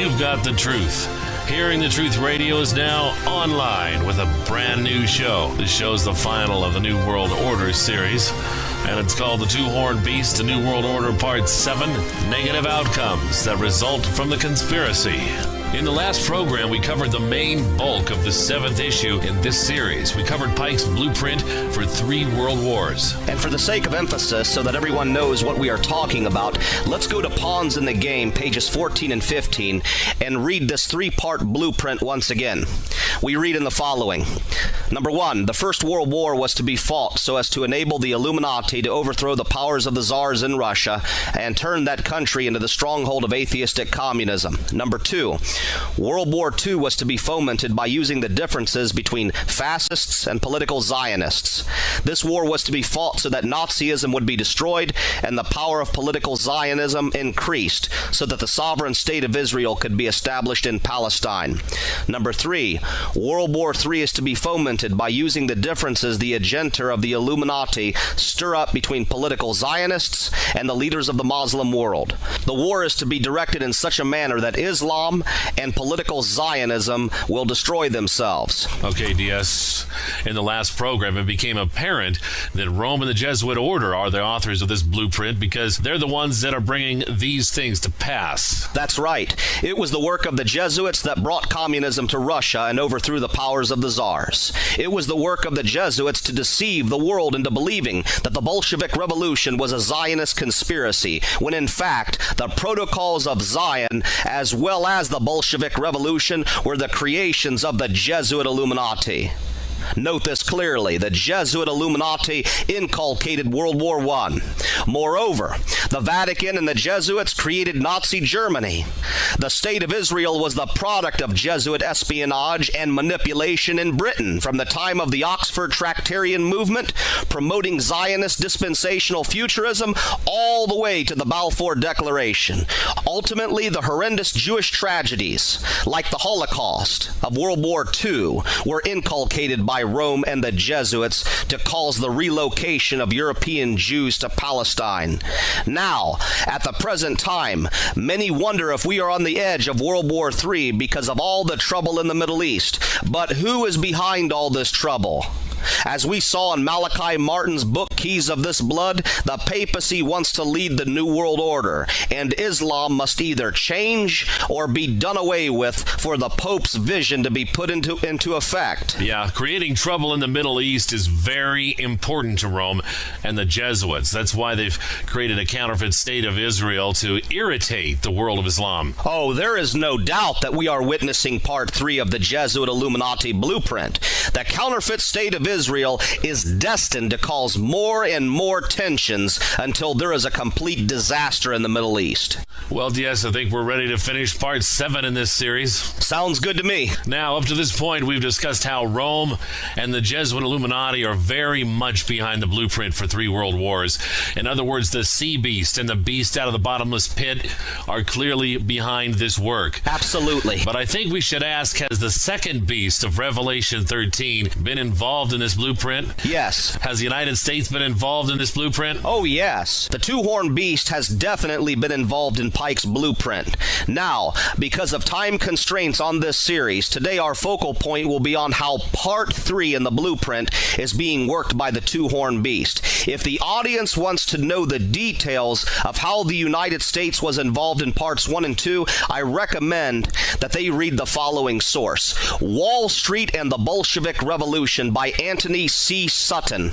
you've got the truth. Hearing the Truth Radio is now online with a brand new show. This show's the final of the New World Order series, and it's called The Two-Horned Beast, The New World Order Part 7, Negative Outcomes That Result from the Conspiracy. In the last program, we covered the main bulk of the 7th issue in this series. We covered Pike's blueprint for 3 world wars. And for the sake of emphasis, so that everyone knows what we are talking about, let's go to Pawns in the Game, pages 14 and 15, and read this 3-part blueprint once again. We read in the following. Number 1, the First World War was to be fought so as to enable the Illuminati to overthrow the powers of the czars in Russia and turn that country into the stronghold of atheistic communism. Number 2, World War II was to be fomented by using the differences between fascists and political Zionists. This war was to be fought so that Nazism would be destroyed and the power of political Zionism increased so that the sovereign state of Israel could be established in Palestine. Number 3, World War III is to be fomented by using the differences the agenda of the Illuminati stir up between political Zionists and the leaders of the Muslim world. The war is to be directed in such a manner that Islam and political Zionism will destroy themselves. Okay, DS. In the last program, it became apparent that Rome and the Jesuit order are the authors of this blueprint because they're the ones that are bringing these things to pass. That's right. It was the work of the Jesuits that brought communism to Russia and overthrew the powers of the czars. It was the work of the Jesuits to deceive the world into believing that the Bolshevik Revolution was a Zionist conspiracy, when in fact the protocols of Zion, as well as the Bolshevik Revolution, were the creations of the Jesuit Illuminati. Note this clearly. The Jesuit Illuminati inculcated World War I. Moreover, the Vatican and the Jesuits created Nazi Germany. The State of Israel was the product of Jesuit espionage and manipulation in Britain from the time of the Oxford Tractarian movement, promoting Zionist dispensational futurism, all the way to the Balfour Declaration. Ultimately, the horrendous Jewish tragedies, like the Holocaust of World War II, were inculcated by Rome and the Jesuits to cause the relocation of European Jews to Palestine. Now, at the present time, many wonder if we are on the edge of World War III because of all the trouble in the Middle East. But who is behind all this trouble? As we saw in Malachi Martin's book, Keys of This Blood, the papacy wants to lead the New World Order, and Islam must either change or be done away with for the Pope's vision to be put into effect. Yeah, creating trouble in the Middle East is very important to Rome and the Jesuits. That's why they've created a counterfeit state of Israel to irritate the world of Islam. Oh, there is no doubt that we are witnessing part 3 of the Jesuit Illuminati blueprint. The counterfeit state of Israel is destined to cause more and more tensions until there is a complete disaster in the Middle East. Well, yes, I think we're ready to finish part 7 in this series. Sounds good to me. Now, up to this point, we've discussed how Rome and the Jesuit Illuminati are very much behind the blueprint for 3 world wars. In other words, the sea beast and the beast out of the bottomless pit are clearly behind this work. Absolutely. But I think we should ask, has the second beast of Revelation 13 been involved in this blueprint? Yes. Has the United States been involved in this blueprint? Oh, yes. The two-horned beast has definitely been involved in Pike's blueprint. Now, because of time constraints on this series, today our focal point will be on how part 3 in the blueprint is being worked by the two-horned beast. If the audience wants to know the details of how the United States was involved in parts 1 and 2, I recommend that they read the following source: Wall Street and the Bolshevik Revolution by Anthony C. Sutton.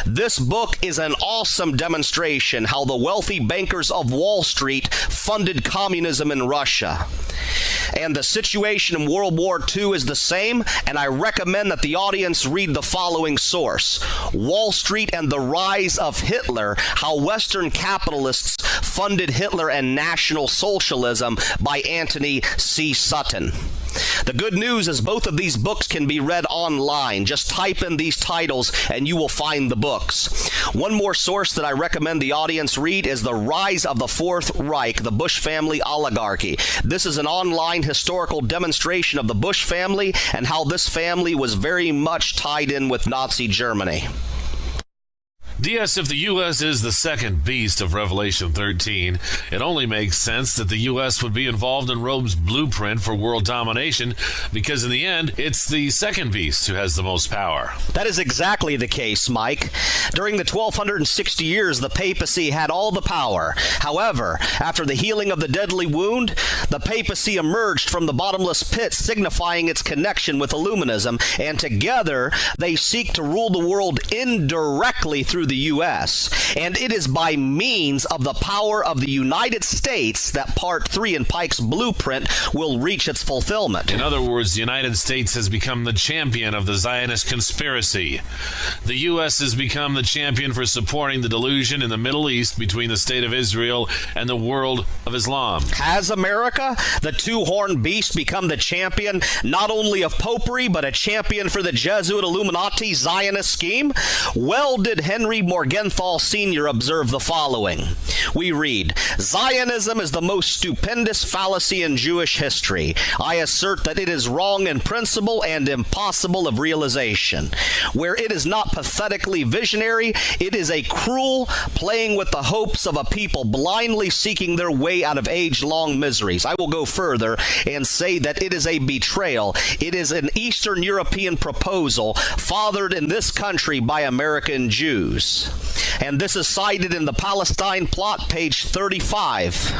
This book is an awesome demonstration how the wealthy bankers of Wall Street funded communism in Russia. And the situation in World War II is the same, and I recommend that the audience read the following source: Wall Street and the Rise of Hitler, How Western Capitalists Funded Hitler and National Socialism by Anthony C. Sutton. The good news is both of these books can be read online. Just type in these titles and you will find the books. One more source that I recommend the audience read is The Rise of the Fourth Reich, the Bush Family Oligarchy. This is an online historical demonstration of the Bush family and how this family was very much tied in with Nazi Germany. DS, if the U.S. is the second beast of Revelation 13, it only makes sense that the U.S. would be involved in Rome's blueprint for world domination, because in the end, it's the second beast who has the most power. That is exactly the case, Mike. During the 1260 years, the papacy had all the power. However, after the healing of the deadly wound, the papacy emerged from the bottomless pit, signifying its connection with Illuminism, and together they seek to rule the world indirectly through the U.S., and it is by means of the power of the United States that Part 3 in Pike's blueprint will reach its fulfillment. In other words, the United States has become the champion of the Zionist conspiracy. The U.S. has become the champion for supporting the delusion in the Middle East between the State of Israel and the world of Islam. Has America, the two-horned beast, become the champion not only of popery, but a champion for the Jesuit Illuminati Zionist scheme? Well did Henry Morgenthau Sr. observe the following. We read, "Zionism is the most stupendous fallacy in Jewish history. I assert that it is wrong in principle and impossible of realization. Where it is not pathetically visionary, it is a cruel playing with the hopes of a people blindly seeking their way out of age-long miseries. I will go further and say that it is a betrayal. It is an Eastern European proposal fathered in this country by American Jews." And this is cited in the Palestine plot, page 35.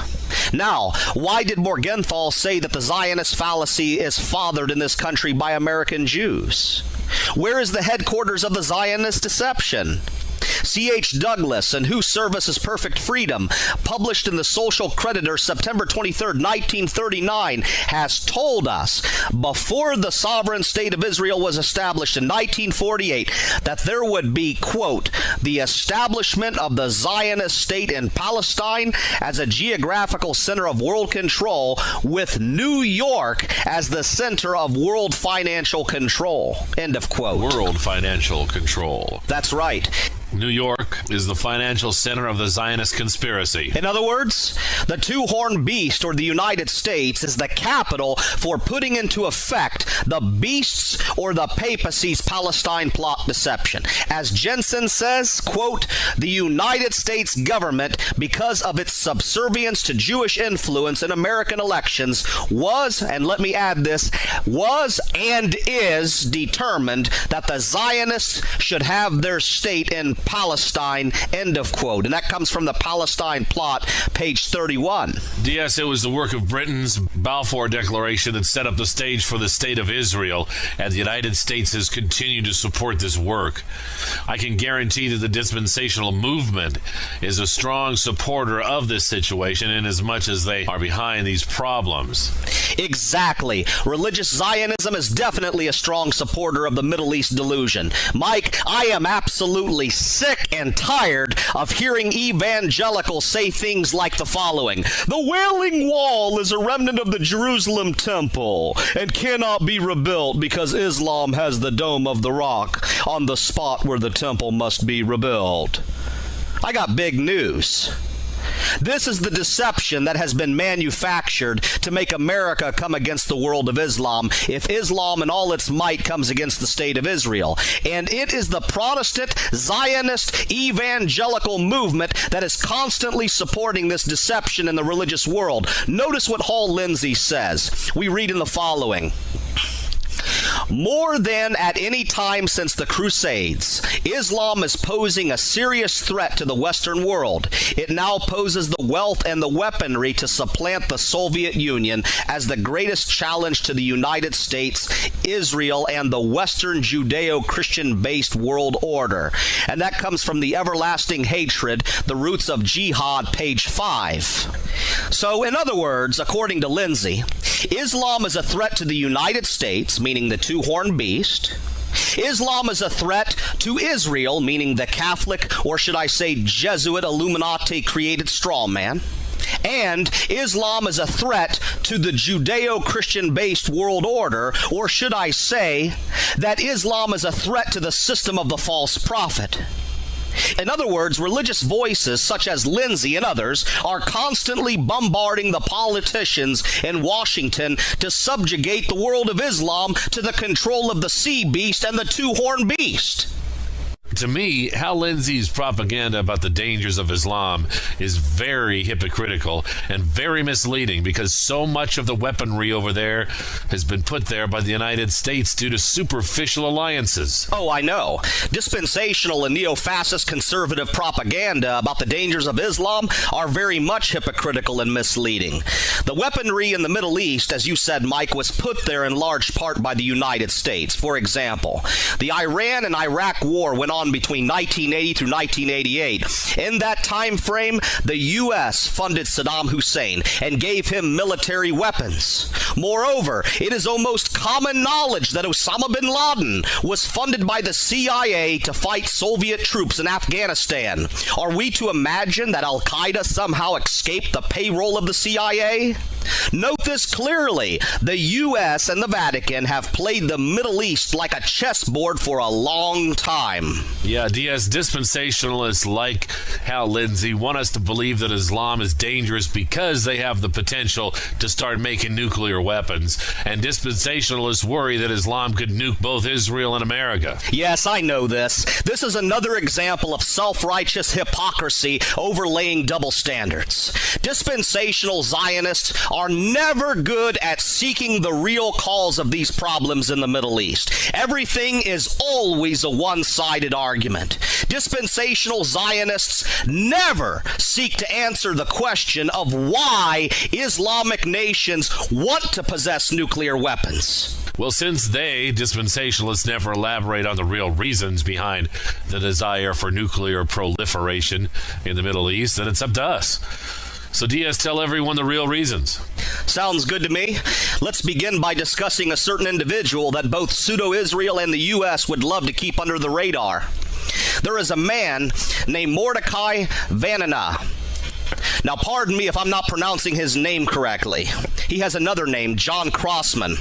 Now, why did Morgenthau say that the Zionist fallacy is fathered in this country by American Jews? Where is the headquarters of the Zionist deception? C.H. Douglas and Who Services Perfect Freedom, published in the Social Creditor September 23, 1939, has told us before the sovereign state of Israel was established in 1948 that there would be, quote, "the establishment of the Zionist state in Palestine as a geographical center of world control, with New York as the center of world financial control," end of quote. World financial control. That's right. New York is the financial center of the Zionist conspiracy. In other words, the two-horned beast, or the United States, is the capital for putting into effect the beast's or the papacy's Palestine plot deception. As Jensen says, quote, "The United States government, because of its subservience to Jewish influence in American elections, was, and let me add this, was and is determined that the Zionists should have their state in Palestine," end of quote. And that comes from the Palestine plot, page 31. DS, it was the work of Britain's Balfour Declaration that set up the stage for the State of Israel, and the United States has continued to support this work. I can guarantee that the dispensational movement is a strong supporter of this situation in as much as they are behind these problems. Exactly. Religious Zionism is definitely a strong supporter of the Middle East delusion. Mike, I am absolutely sick and tired of hearing evangelicals say things like the following: "The Wailing Wall is a remnant of the Jerusalem temple and cannot be rebuilt because Islam has the Dome of the Rock on the spot where the temple must be rebuilt." I got big news. This is the deception that has been manufactured to make America come against the world of Islam, if Islam in all its might comes against the state of Israel. And it is the Protestant, Zionist, evangelical movement that is constantly supporting this deception in the religious world. Notice what Hall Lindsey says. We read in the following: "More than at any time since the Crusades, Islam is posing a serious threat to the Western world. It now poses the wealth and the weaponry to supplant the Soviet Union as the greatest challenge to the United States, Israel, and the Western Judeo-Christian-based world order." And that comes from The Everlasting Hatred, The Roots of Jihad, page 5. So, in other words, according to Lindsay, Islam is a threat to the United States, meaning the two-horned beast. Islam is a threat to Israel, meaning the Catholic, or should I say Jesuit Illuminati-created straw man. And Islam is a threat to the Judeo-Christian-based world order, or should I say that Islam is a threat to the system of the false prophet. In other words, religious voices such as Lindsay and others are constantly bombarding the politicians in Washington to subjugate the world of Islam to the control of the sea beast and the two-horned beast. to me, Hal Lindsey's propaganda about the dangers of Islam is very hypocritical and very misleading, because so much of the weaponry over there has been put there by the United States due to superficial alliances. Oh, I know. Dispensational and neo-fascist conservative propaganda about the dangers of Islam are very much hypocritical and misleading. The weaponry in the Middle East, as you said, Mike, was put there in large part by the United States. For example, the Iran and Iraq war went on between 1980 through 1988. In that time frame, the U.S. funded Saddam Hussein and gave him military weapons. Moreover, it is almost common knowledge that Osama bin Laden was funded by the CIA to fight Soviet troops in Afghanistan. Are we to imagine that Al-Qaeda somehow escaped the payroll of the CIA? Note this clearly. The U.S. and the Vatican have played the Middle East like a chessboard for a long time. Yeah, DS dispensationalists like Hal Lindsey want us to believe that Islam is dangerous because they have the potential to start making nuclear weapons. And dispensationalists worry that Islam could nuke both Israel and America. Yes, I know this. This is another example of self-righteous hypocrisy overlaying double standards. Dispensational Zionists are never good at seeking the real cause of these problems in the Middle East. Everything is always a one-sided argument. Dispensational Zionists never seek to answer the question of why Islamic nations want to possess nuclear weapons. Well, since dispensationalists, never elaborate on the real reasons behind the desire for nuclear proliferation in the Middle East, then it's up to us. So DS, tell everyone the real reasons. Sounds good to me. Let's begin by discussing a certain individual that both pseudo-Israel and the U.S. would love to keep under the radar. There is a man named Mordecai Vanana. Now, pardon me if I'm not pronouncing his name correctly. He has another name, John Crossman.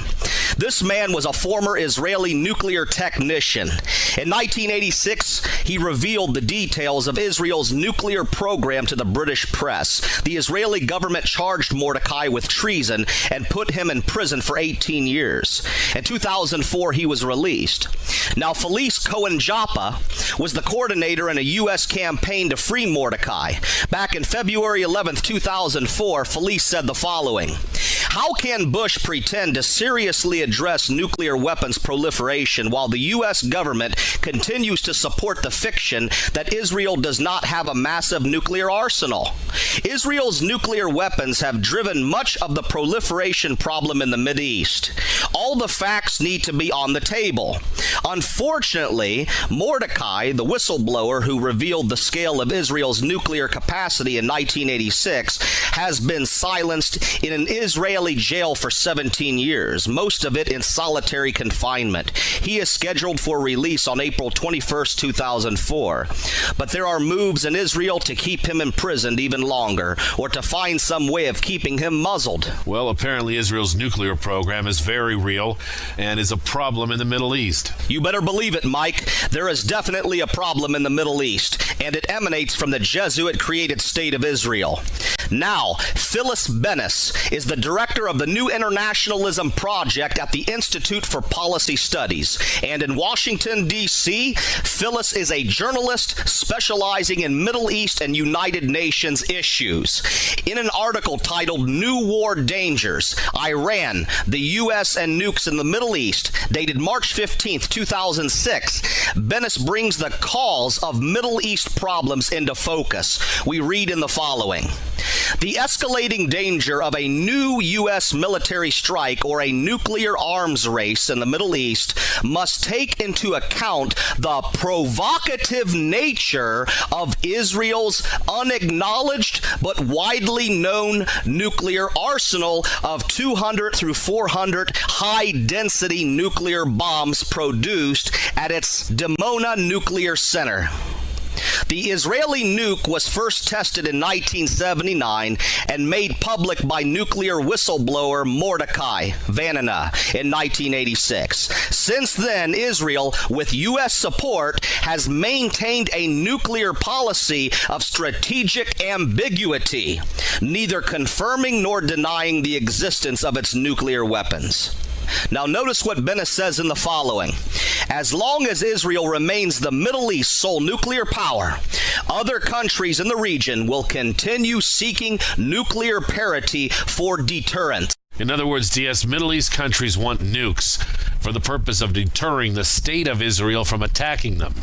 This man was a former Israeli nuclear technician. In 1986, he revealed the details of Israel's nuclear program to the British press. The Israeli government charged Mordecai with treason and put him in prison for 18 years. In 2004, he was released. Now, Felice Cohen-Joppa was the coordinator in a U.S. campaign to free Mordecai. Back in February 11, 2004, Felice said the following: "How can Bush pretend to seriously address nuclear weapons proliferation while the U.S. government continues to support the fiction that Israel does not have a massive nuclear arsenal? Israel's nuclear weapons have driven much of the proliferation problem in the Mideast. All the facts need to be on the table. Unfortunately, Mordecai, the whistleblower who revealed the scale of Israel's nuclear capacity in 1986, has been silenced in an Israeli jail for 17 years, most of it in solitary confinement. He is scheduled for release on April 21, 2004. But there are moves in Israel to keep him imprisoned even longer, or to find some way of keeping him muzzled." Well, apparently Israel's nuclear program is very real and is a problem in the Middle East. You better believe it, Mike. There is definitely a problem in the Middle East, and it emanates from the Jesuit-created state of Israel. Now, Phyllis Bennis is the director of the New Internationalism Project at the Institute for Policy Studies. And in Washington, D.C., Phyllis is a journalist specializing in Middle East and United Nations issues. In an article titled New War Dangers, Iran, the U.S. and Nukes in the Middle East, dated March 15, 2006, Bennis brings the cause of Middle East problems into focus. We read in the following: "The escalating danger of a new U.S. military strike or a nuclear arms race in the Middle East must take into account the provocative nature of Israel's unacknowledged but widely known nuclear arsenal of 200 through 400 high-density nuclear bombs produced at its Dimona Nuclear Center. The Israeli nuke was first tested in 1979 and made public by nuclear whistleblower Mordecai Vanana in 1986. Since then, Israel, with U.S. support, has maintained a nuclear policy of strategic ambiguity, neither confirming nor denying the existence of its nuclear weapons." Now notice what Bennis says in the following: As long as Israel remains the Middle East's sole nuclear power, other countries in the region will continue seeking nuclear parity for deterrent. In other words, DS, Middle East countries want nukes for the purpose of deterring the state of Israel from attacking them.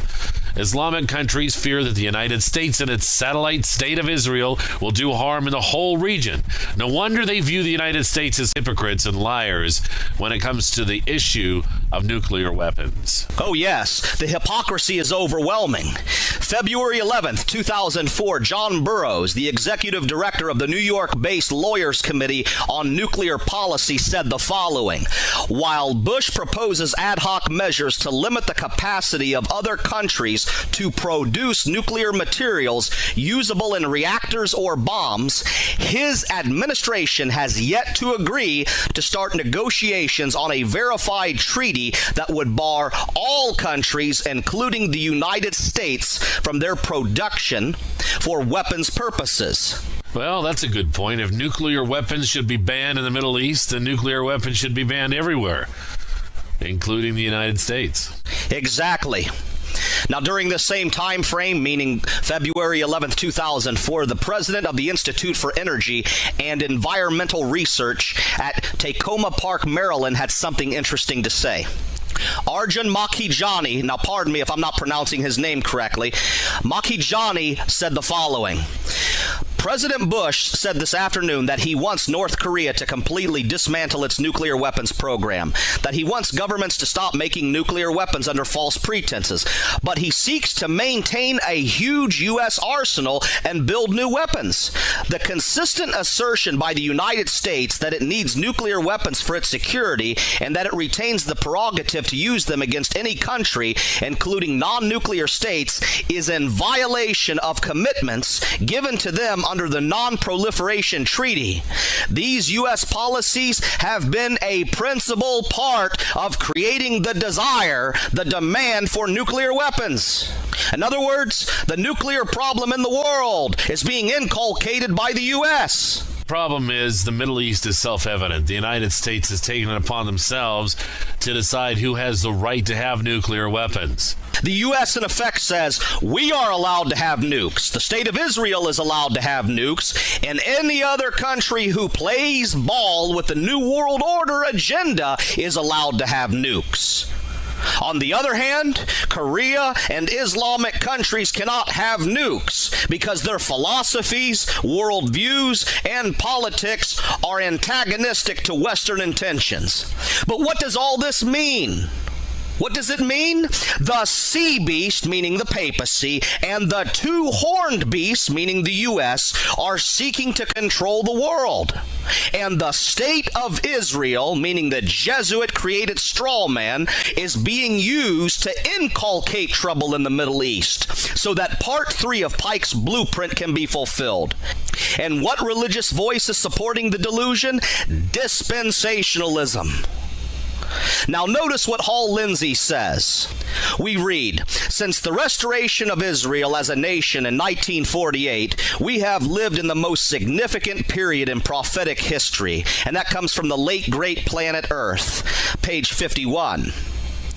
Islamic countries fear that the United States and its satellite state of Israel will do harm in the whole region. No wonder they view the United States as hypocrites and liars when it comes to the issue of nuclear weapons. Oh yes, the hypocrisy is overwhelming. February 11th, 2004, John Burroughs, the executive director of the New York-based Lawyers Committee on Nuclear Policy, said the following: while Bush proposes ad hoc measures to limit the capacity of other countries to produce nuclear materials usable in reactors or bombs, his administration has yet to agree to start negotiations on a verified treaty that would bar all countries, including the United States, from their production for weapons purposes. Well, that's a good point. If nuclear weapons should be banned in the Middle East, then nuclear weapons should be banned everywhere, including the United States. Exactly. Now, during the same time frame, meaning February 11th, 2004, the president of the Institute for Energy and Environmental Research at Tacoma Park, Maryland, had something interesting to say. Arjun Makhijani, now pardon me if I'm not pronouncing his name correctly, Makhijani said the following: President Bush said this afternoon that he wants North Korea to completely dismantle its nuclear weapons program, that he wants governments to stop making nuclear weapons under false pretenses, but he seeks to maintain a huge U.S. arsenal and build new weapons. The consistent assertion by the United States that it needs nuclear weapons for its security and that it retains the prerogative to use them against any country, including non-nuclear states, is in violation of commitments given to them under the Non-Proliferation Treaty. These U.S. policies have been a principal part of creating the desire, the demand for nuclear weapons. In other words, the nuclear problem in the world is being inculcated by the U.S. Problem is, the Middle East is self-evident. The United States has taken it upon themselves to decide who has the right to have nuclear weapons. The U.S. in effect says, we are allowed to have nukes. The state of Israel is allowed to have nukes. And any other country who plays ball with the New World Order agenda is allowed to have nukes. On the other hand, Korea and Islamic countries cannot have nukes because their philosophies, worldviews, and politics are antagonistic to Western intentions. But what does all this mean? What does it mean? The sea beast, meaning the papacy, and the two-horned beast, meaning the U.S., are seeking to control the world. And the state of Israel, meaning the Jesuit-created straw man, is being used to inculcate trouble in the Middle East so that Part 3 of Pike's blueprint can be fulfilled. And what religious voice is supporting the delusion? Dispensationalism. Now notice what Hall Lindsey says. We read, since the restoration of Israel as a nation in 1948, we have lived in the most significant period in prophetic history, and that comes from the late great planet Earth, page 51.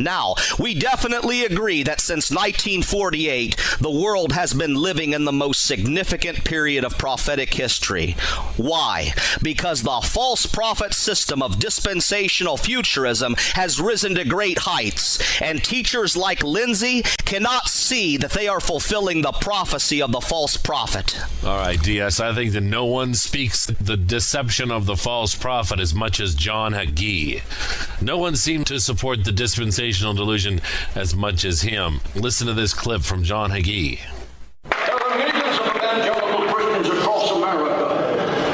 Now, we definitely agree that since 1948, the world has been living in the most significant period of prophetic history. Why? Because the false prophet system of dispensational futurism has risen to great heights, and teachers like Lindsay cannot see that they are fulfilling the prophecy of the false prophet. All right, DS, I think that no one speaks the deception of the false prophet as much as John Hagee. No one seemed to support the dispensational delusion as much as him. Listen to this clip from John Hagee. There are millions of evangelical Christians across America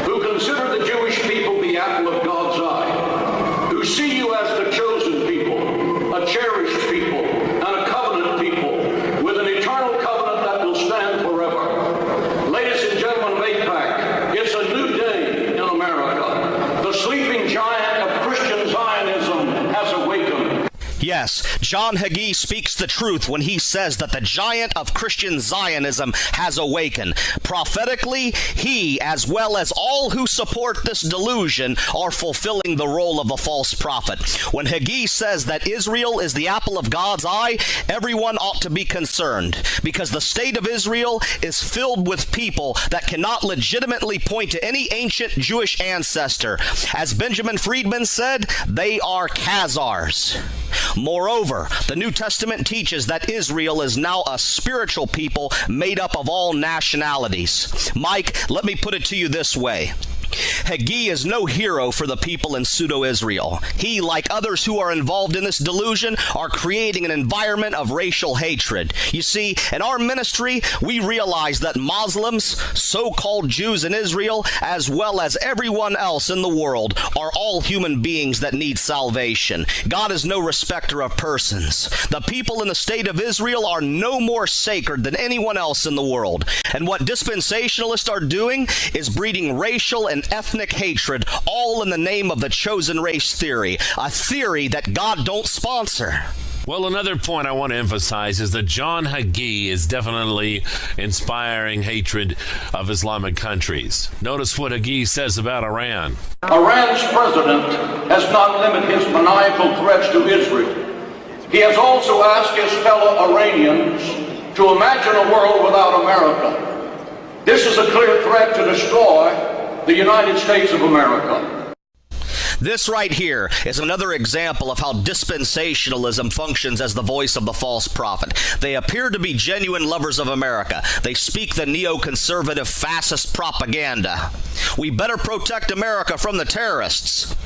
who consider the Jewish people the apple of God's eye, who see you as the chosen people, a cherished people, and a covenant people, with an eternal covenant that will stand forever. Ladies and gentlemen of AIPAC, it's a new day in America. The sleeping giant of Christian Zionism has awakened. Yes, John Hagee speaks the truth when he says that the giant of Christian Zionism has awakened. Prophetically, he, as well as all who support this delusion, are fulfilling the role of the false prophet. When Hagee says that Israel is the apple of God's eye, everyone ought to be concerned, because the state of Israel is filled with people that cannot legitimately point to any ancient Jewish ancestor. As Benjamin Friedman said, they are Khazars. Moreover, the New Testament teaches that Israel is now a spiritual people made up of all nationalities. Mike, let me put it to you this way. Hagee is no hero for the people in pseudo-Israel. He, like others who are involved in this delusion, are creating an environment of racial hatred. You see, in our ministry, we realize that Muslims, so-called Jews in Israel, as well as everyone else in the world, are all human beings that need salvation. God is no respecter of persons. The people in the state of Israel are no more sacred than anyone else in the world. And what dispensationalists are doing is breeding racial and ethnic hatred, all in the name of the chosen race theory, a theory that God don't sponsor. Well, another point I want to emphasize is that John Hagee is definitely inspiring hatred of Islamic countries. Notice what Hagee says about Iran. Iran's president has not limited his maniacal threats to Israel. He has also asked his fellow Iranians to imagine a world without America. This is a clear threat to destroy the United States of America. This right here is another example of how dispensationalism functions as the voice of the false prophet. They appear to be genuine lovers of America. They speak the neoconservative fascist propaganda. We better protect America from the terrorists.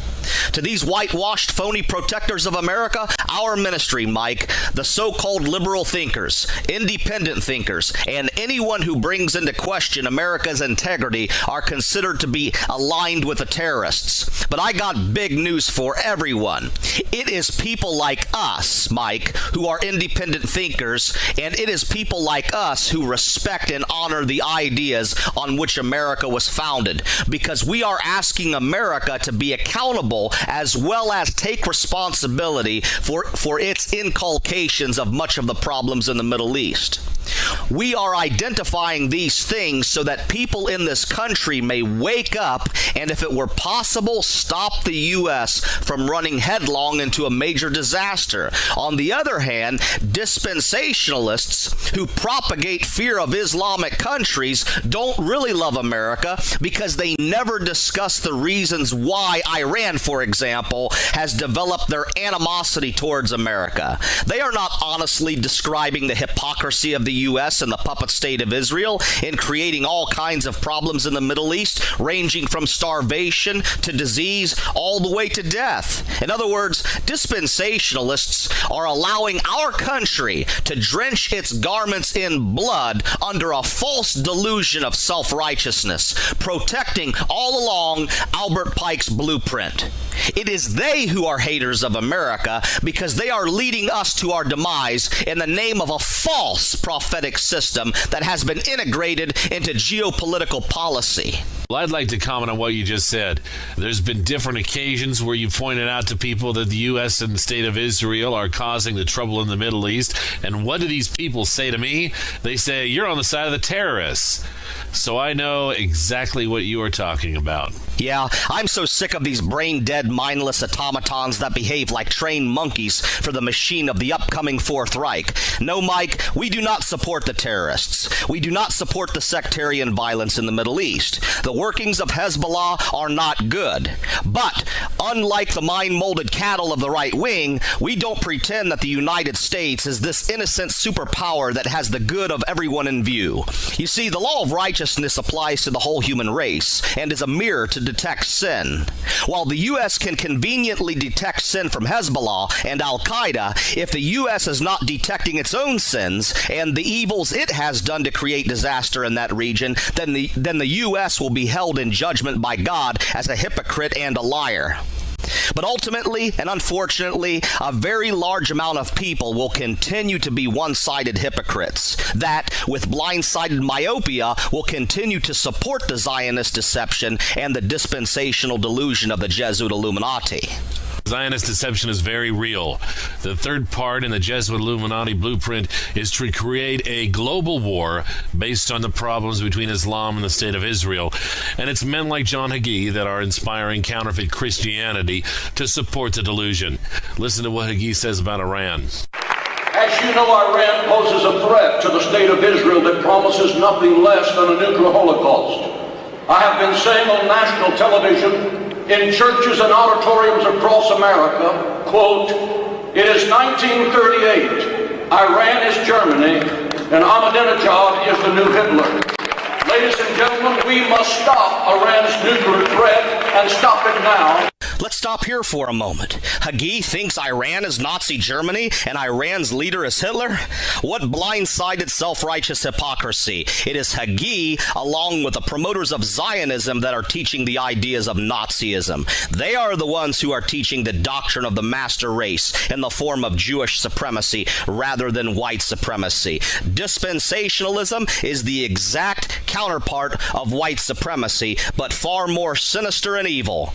To these whitewashed, phony protectors of America, our ministry, Mike, the so-called liberal thinkers, independent thinkers, and anyone who brings into question America's integrity are considered to be aligned with the terrorists. But I got big news for everyone. It is people like us, Mike, who are independent thinkers, and it is people like us who respect and honor the ideas on which America was founded, because we are asking America to be accountable as well as take responsibility for its inculcations of much of the problems in the Middle East. We are identifying these things so that people in this country may wake up and, if it were possible, stop the U.S. from running headlong into a major disaster. On the other hand, dispensationalists who propagate fear of Islamic countries don't really love America because they never discuss the reasons why Iran, for example, has developed their animosity towards America. They are not honestly describing the hypocrisy of the U.S. and the puppet state of Israel in creating all kinds of problems in the Middle East, ranging from starvation to disease all the way to death. In other words, dispensationalists are allowing our country to drench its garments in blood under a false delusion of self-righteousness, protecting all along Albert Pike's blueprint. It is they who are haters of America because they are leading us to our demise in the name of a false prophetic system that has been integrated into geopolitical policy. Well, I'd like to comment on what you just said. There's been different occasions where you pointed out to people that the U.S. and the state of Israel are causing the trouble in the Middle East. And what do these people say to me? They say, you're on the side of the terrorists. So I know exactly what you are talking about. Yeah, I'm so sick of these brain-dead, mindless automatons that behave like trained monkeys for the machine of the upcoming Fourth Reich. No, Mike, we do not support the terrorists. We do not support the sectarian violence in the Middle East. The workings of Hezbollah are not good. But, unlike the mind-molded cattle of the right wing, we don't pretend that the United States is this innocent superpower that has the good of everyone in view. You see, the law of righteousness applies to the whole human race and is a mirror to detect sin. While the U.S. can conveniently detect sin from Hezbollah and Al-Qaeda, if the U.S. is not detecting its own sins and the evils it has done to create disaster in that region, then the U.S. will be held in judgment by God as a hypocrite and a liar. But ultimately, and unfortunately, a very large amount of people will continue to be one-sided hypocrites that, with blind-sided myopia, will continue to support the Zionist deception and the dispensational delusion of the Jesuit Illuminati. Zionist deception is very real. The third part in the Jesuit Illuminati blueprint is to create a global war based on the problems between Islam and the State of Israel. And it's men like John Hagee that are inspiring counterfeit Christianity to support the delusion. Listen to what Hagee says about Iran. As you know, Iran poses a threat to the State of Israel that promises nothing less than a nuclear holocaust. I have been saying on national television, in churches and auditoriums across America, quote, "It is 1938, Iran is Germany, and Ahmadinejad is the new Hitler." Ladies and gentlemen, we must stop Iran's nuclear threat, and stop it now. Let's stop here for a moment. Hagee thinks Iran is Nazi Germany and Iran's leader is Hitler? What blindsided self-righteous hypocrisy. It is Hagee, along with the promoters of Zionism, that are teaching the ideas of Nazism. They are the ones who are teaching the doctrine of the master race in the form of Jewish supremacy rather than white supremacy. Dispensationalism is the exact counterpart of white supremacy, but far more sinister and evil.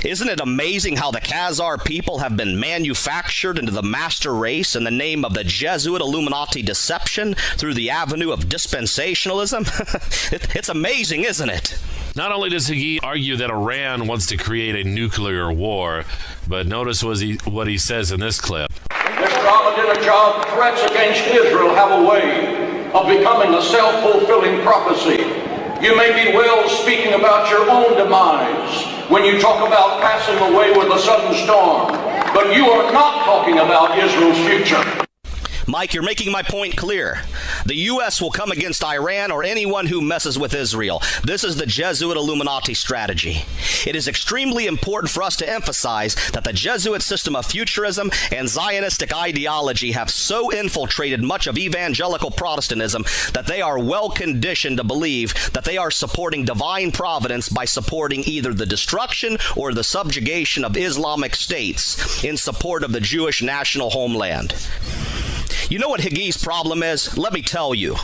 Isn't it amazing how the Khazar people have been manufactured into the master race in the name of the Jesuit Illuminati deception through the avenue of dispensationalism? It's amazing, isn't it? Not only does Hagee argue that Iran wants to create a nuclear war, but notice what he says in this clip. Mr. Ahmadinejad, threats against Israel have a way of becoming a self-fulfilling prophecy. You may be well speaking about your own demise when you talk about passing away with a sudden storm, but you are not talking about Israel's future. Mike, you're making my point clear. The U.S. will come against Iran or anyone who messes with Israel. This is the Jesuit Illuminati strategy. It is extremely important for us to emphasize that the Jesuit system of futurism and Zionistic ideology have so infiltrated much of evangelical Protestantism that they are well conditioned to believe that they are supporting divine providence by supporting either the destruction or the subjugation of Islamic states in support of the Jewish national homeland. You know what Hagee's problem is? Let me tell you.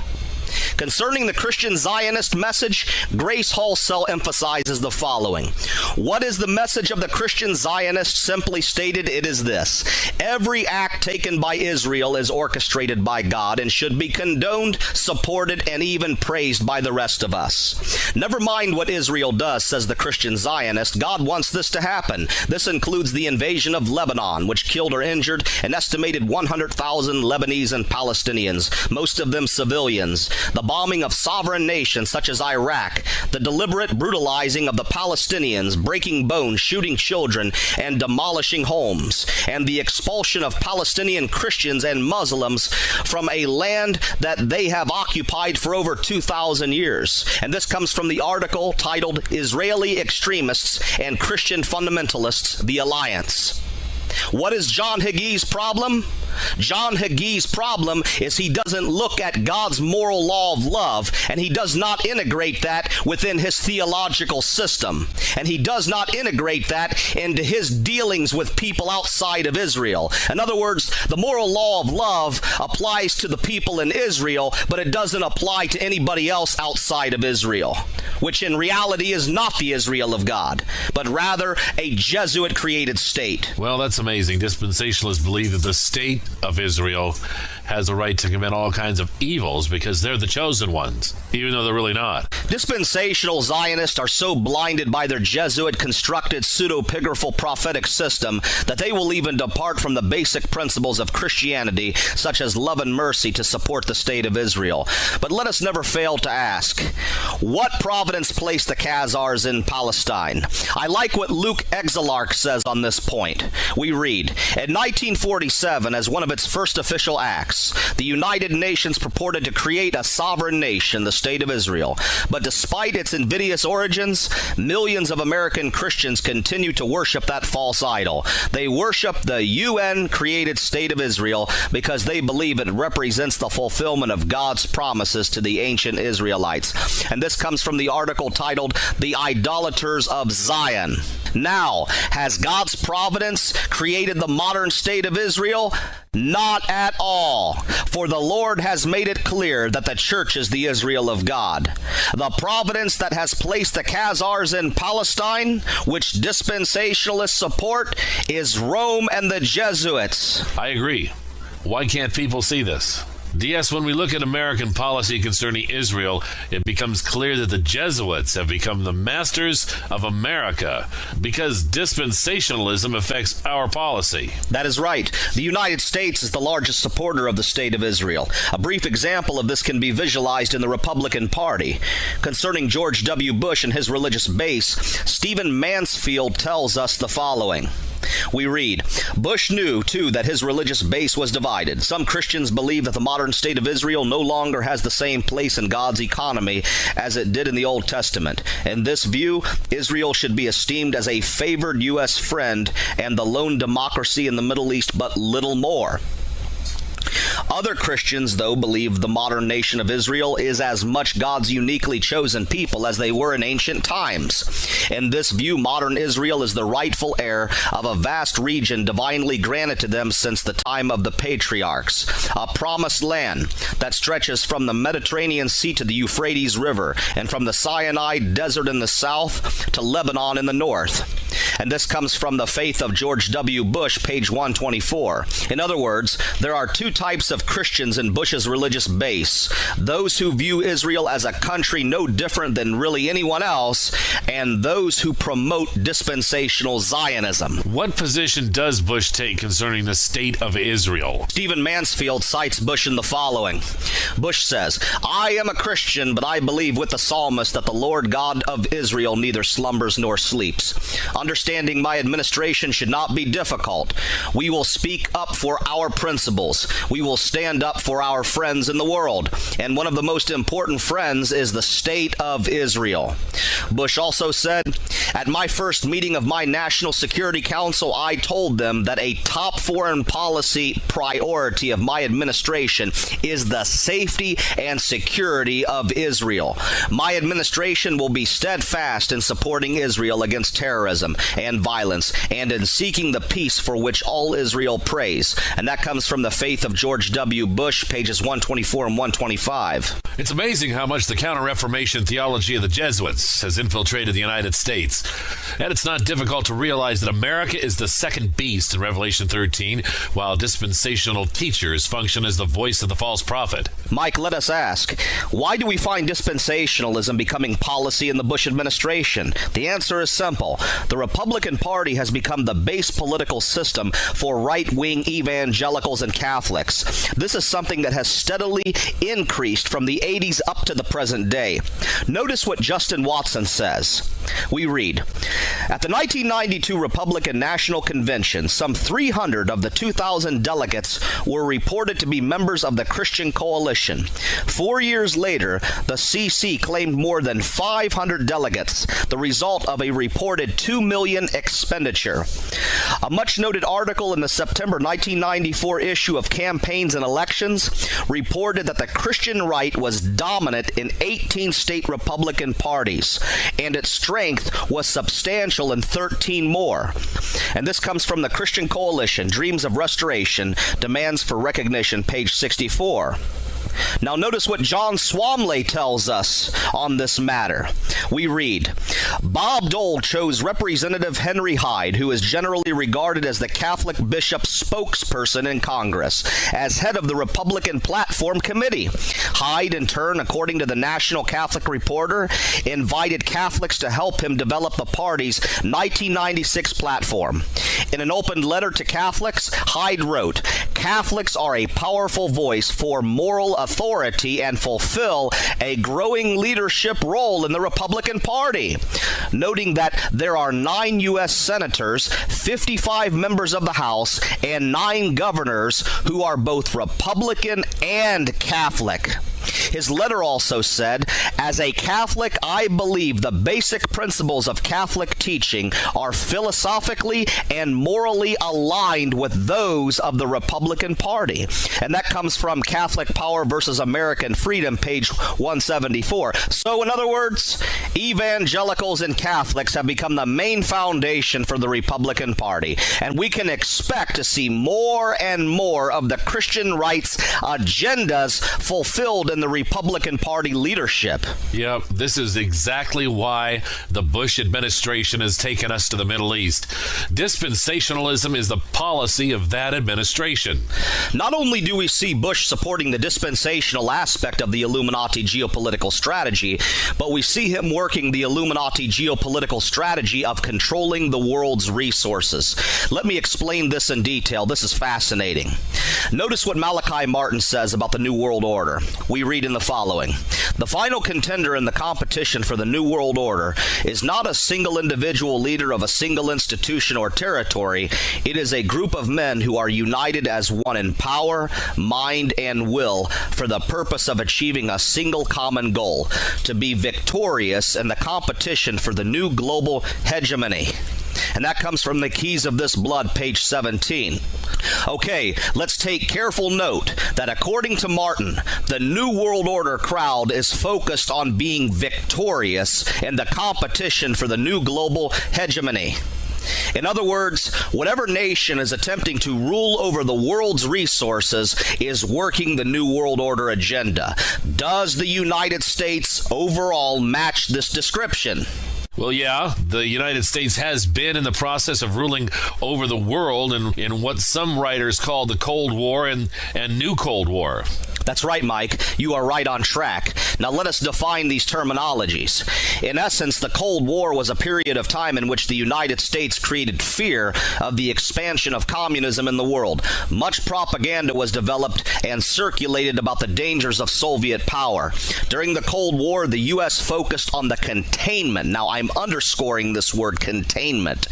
Concerning the Christian Zionist message, Grace Halsell emphasizes the following. What is the message of the Christian Zionist? Simply stated, it is this. Every act taken by Israel is orchestrated by God and should be condoned, supported, and even praised by the rest of us. Never mind what Israel does, says the Christian Zionist. God wants this to happen. This includes the invasion of Lebanon, which killed or injured an estimated 100,000 Lebanese and Palestinians, most of them civilians. The bombing of sovereign nations such as Iraq, the deliberate brutalizing of the Palestinians, breaking bones, shooting children, and demolishing homes, and the expulsion of Palestinian Christians and Muslims from a land that they have occupied for over 2,000 years. And this comes from the article titled Israeli Extremists and Christian Fundamentalists, The Alliance. What is John Hagee's problem? John Hagee's problem is he doesn't look at God's moral law of love, and he does not integrate that within his theological system. And he does not integrate that into his dealings with people outside of Israel. In other words, the moral law of love applies to the people in Israel, but it doesn't apply to anybody else outside of Israel, which in reality is not the Israel of God, but rather a Jesuit-created state. Well, that's amazing. Dispensationalists believe that the state of Israel has the right to commit all kinds of evils because they're the chosen ones, even though they're really not. Dispensational Zionists are so blinded by their Jesuit-constructed pseudepigraphal prophetic system that they will even depart from the basic principles of Christianity, such as love and mercy, to support the state of Israel. But let us never fail to ask, what providence placed the Khazars in Palestine? I like what Luke Exelarch says on this point. We read, in 1947, as one of its first official acts, the United Nations purported to create a sovereign nation, the State of Israel. But despite its invidious origins, millions of American Christians continue to worship that false idol. They worship the UN-created State of Israel because they believe it represents the fulfillment of God's promises to the ancient Israelites. And this comes from the article titled The Idolaters of Zion. Now, has God's providence created the modern state of Israel? Not at all. For the Lord has made it clear that the church is the Israel of God. The providence that has placed the Khazars in Palestine, which dispensationalists support, is Rome and the Jesuits. I agree. Why can't people see this? Yes, when we look at American policy concerning Israel, it becomes clear that the Jesuits have become the masters of America because dispensationalism affects our policy. That is right. The United States is the largest supporter of the State of Israel. A brief example of this can be visualized in the Republican Party. Concerning George W. Bush and his religious base, Stephen Mansfield tells us the following. We read, Bush knew, too, that his religious base was divided. Some Christians believe that the modern state of Israel no longer has the same place in God's economy as it did in the Old Testament. In this view, Israel should be esteemed as a favored U.S. friend and the lone democracy in the Middle East, but little more. Other Christians, though, believe the modern nation of Israel is as much God's uniquely chosen people as they were in ancient times. In this view, modern Israel is the rightful heir of a vast region divinely granted to them since the time of the patriarchs, a promised land that stretches from the Mediterranean Sea to the Euphrates River, and from the Sinai Desert in the south to Lebanon in the north. And this comes from the Faith of George W. Bush, page 124. In other words, there are two types of Christians in Bush's religious base: those who view Israel as a country no different than really anyone else, and those who promote dispensational Zionism. What position does Bush take concerning the state of Israel? Stephen Mansfield cites Bush in the following. Bush says, I am a Christian, but I believe with the psalmist that the Lord God of Israel neither slumbers nor sleeps. Understanding my administration should not be difficult. We will speak up for our principles. We will stand up for our friends in the world. And one of the most important friends is the state of Israel. Bush also said, at my first meeting of my National Security Council, I told them that a top foreign policy priority of my administration is the safety and security of Israel. My administration will be steadfast in supporting Israel against terrorism and violence and in seeking the peace for which all Israel prays. And that comes from the Faith of George W. Bush, pages 124 and 125. It's amazing how much the Counter-Reformation theology of the Jesuits has infiltrated the United States. And it's not difficult to realize that America is the second beast in Revelation 13, while dispensational teachers function as the voice of the false prophet. Mike, let us ask, why do we find dispensationalism becoming policy in the Bush administration? The answer is simple. The Republican Party has become the base political system for right-wing evangelicals and Catholics. This is something that has steadily increased from the 80s up to the present day. Notice what Justin Watson says. We read, at the 1992 Republican National Convention, some 300 of the 2,000 delegates were reported to be members of the Christian Coalition. 4 years later, the CC claimed more than 500 delegates, the result of a reported $2 million expenditure. A much-noted article in the September 1994 issue of Campaigns and Elections reported that the Christian right was dominant in 18 state Republican parties, and its strength was substantial in 13 more. And this comes from the Christian Coalition, Dreams of Restoration, Demands for Recognition, page 64. Now notice what John Swamley tells us on this matter. We read, Bob Dole chose Representative Henry Hyde, who is generally regarded as the Catholic bishop's spokesperson in Congress, as head of the Republican Platform Committee. Hyde, in turn, according to the National Catholic Reporter, invited Catholics to help him develop the party's 1996 platform. In an open letter to Catholics, Hyde wrote, Catholics are a powerful voice for moral authority and fulfill a growing leadership role in the Republican Party, noting that there are 9 U.S. senators, 55 members of the House, and 9 governors who are both Republican and Catholic. His letter also said, "As a Catholic, I believe the basic principles of Catholic teaching are philosophically and morally aligned with those of the Republican Party." And that comes from Catholic Power versus American Freedom, page 174. So, in other words, evangelicals and Catholics have become the main foundation for the Republican Party. And we can expect to see more and more of the Christian rights agendas fulfilled in the Republican Party leadership. Yep, this is exactly why the Bush administration has taken us to the Middle East. Dispensationalism is the policy of that administration. Not only do we see Bush supporting the dispensational aspect of the Illuminati geopolitical strategy, but we see him working the Illuminati geopolitical strategy of controlling the world's resources. Let me explain this in detail. This is fascinating. Notice what Malachi Martin says about the New World Order. We read in the following: "The final contender in the competition for the New World Order is not a single individual leader of a single institution or territory. It is a group of men who are united as one in power, mind, and will for the purpose of achieving a single common goal: to be victorious in the competition for the new global hegemony." And that comes from the Keys of This Blood, page 17. Okay, let's take careful note that according to Martin, the New World Order crowd is focused on being victorious in the competition for the new global hegemony. In other words, whatever nation is attempting to rule over the world's resources is working the New World Order agenda. Does the United States overall match this description? Well, yeah, the United States has been in the process of ruling over the world in what some writers call the Cold War and New Cold War. That's right, Mike. You are right on track. Now let us define these terminologies. In essence, the Cold War was a period of time in which the United States created fear of the expansion of communism in the world. Much propaganda was developed and circulated about the dangers of Soviet power. During the Cold War, the U.S. focused on the containment. Now, I'm underscoring this word, containment.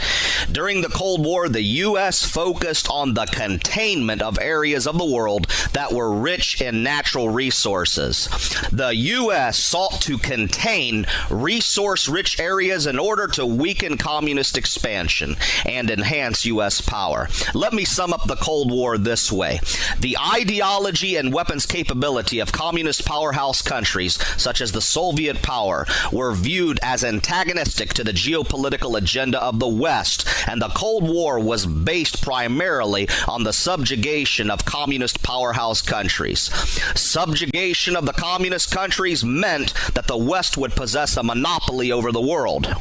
During the Cold War, the U.S. focused on the containment of areas of the world that were rich in natural resources. The U.S. sought to contain resource-rich areas in order to weaken communist expansion and enhance U.S. power. Let me sum up the Cold War this way. The ideology and weapons capability of communist powerhouse countries, such as the Soviet power, were viewed as antagonistic to the geopolitical agenda of the West, and the Cold War was based primarily on the subjugation of communist powerhouse countries. Subjugation of the communist countries meant that the West would possess a monopoly over the world.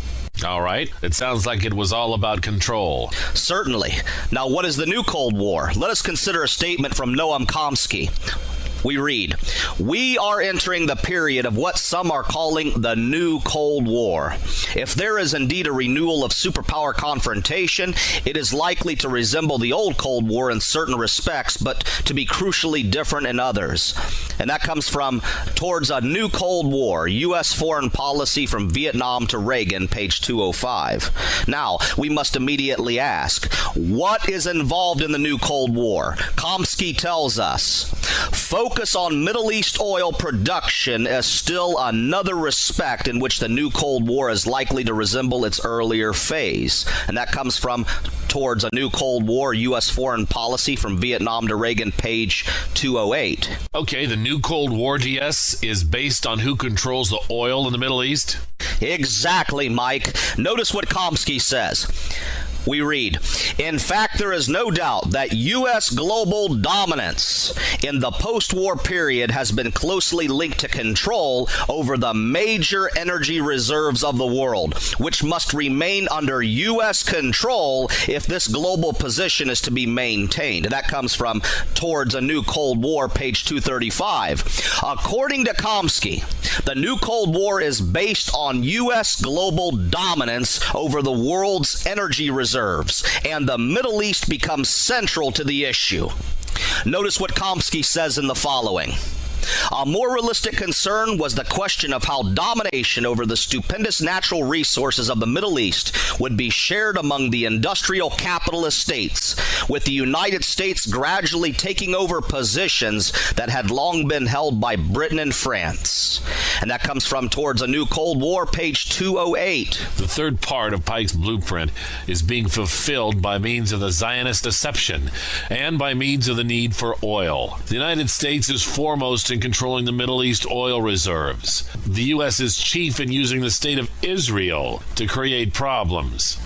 All right. It sounds like it was all about control. Certainly. Now, what is the new Cold War? Let us consider a statement from Noam Chomsky. We read, "We are entering the period of what some are calling the new Cold War. If there is indeed a renewal of superpower confrontation, it is likely to resemble the old Cold War in certain respects, but to be crucially different in others." And that comes from Towards a New Cold War, U.S. Foreign Policy from Vietnam to Reagan, page 205. Now, we must immediately ask, what is involved in the new Cold War? Chomsky tells us, focus on Middle East oil production is still another respect in which the new Cold War is likely to resemble its earlier phase. And that comes from Towards a New Cold War, U.S. Foreign Policy from Vietnam to Reagan, page 208. Okay, the new Cold War, DS, is based on who controls the oil in the Middle East? Exactly, Mike. Notice what Chomsky says. We read, "In fact, there is no doubt that U.S. global dominance in the post-war period has been closely linked to control over the major energy reserves of the world, which must remain under U.S. control if this global position is to be maintained." That comes from Towards a New Cold War, page 235. According to Chomsky, the new Cold War is based on U.S. global dominance over the world's energy reserves, and the Middle East becomes central to the issue. Notice what Chomsky says in the following. A more realistic concern was the question of how domination over the stupendous natural resources of the Middle East would be shared among the industrial capitalist states, with the United States gradually taking over positions that had long been held by Britain and France. And that comes from Towards a New Cold War, page 208. The third part of Pike's blueprint is being fulfilled by means of the Zionist deception and by means of the need for oil. The United States is foremost in controlling the Middle East oil reserves. The U.S. is chief in using the state of Israel to create problems.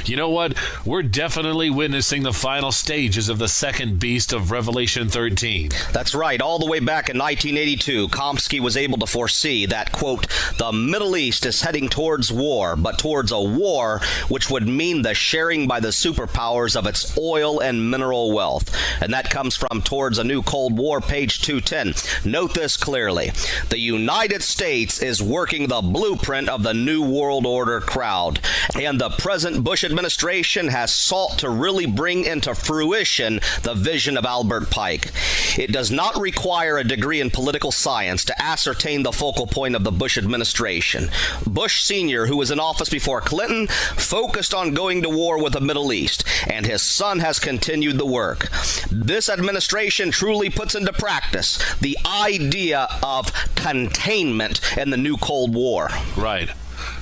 You know what? We're definitely witnessing the final stages of the second beast of Revelation 13. That's right. All the way back in 1982, Chomsky was able to foresee that, quote, the Middle East is heading towards war, but towards a war which would mean the sharing by the superpowers of its oil and mineral wealth. And that comes from Towards a New Cold War, page 210. Note this clearly. The United States is working the blueprint of the New World Order crowd, and the present Bush administration has sought to really bring into fruition the vision of Albert Pike. It does not require a degree in political science to ascertain the focal point of the Bush administration. Bush Sr., who was in office before Clinton, focused on going to war with the Middle East, and his son has continued the work. This administration truly puts into practice the idea of containment in the new Cold War. Right.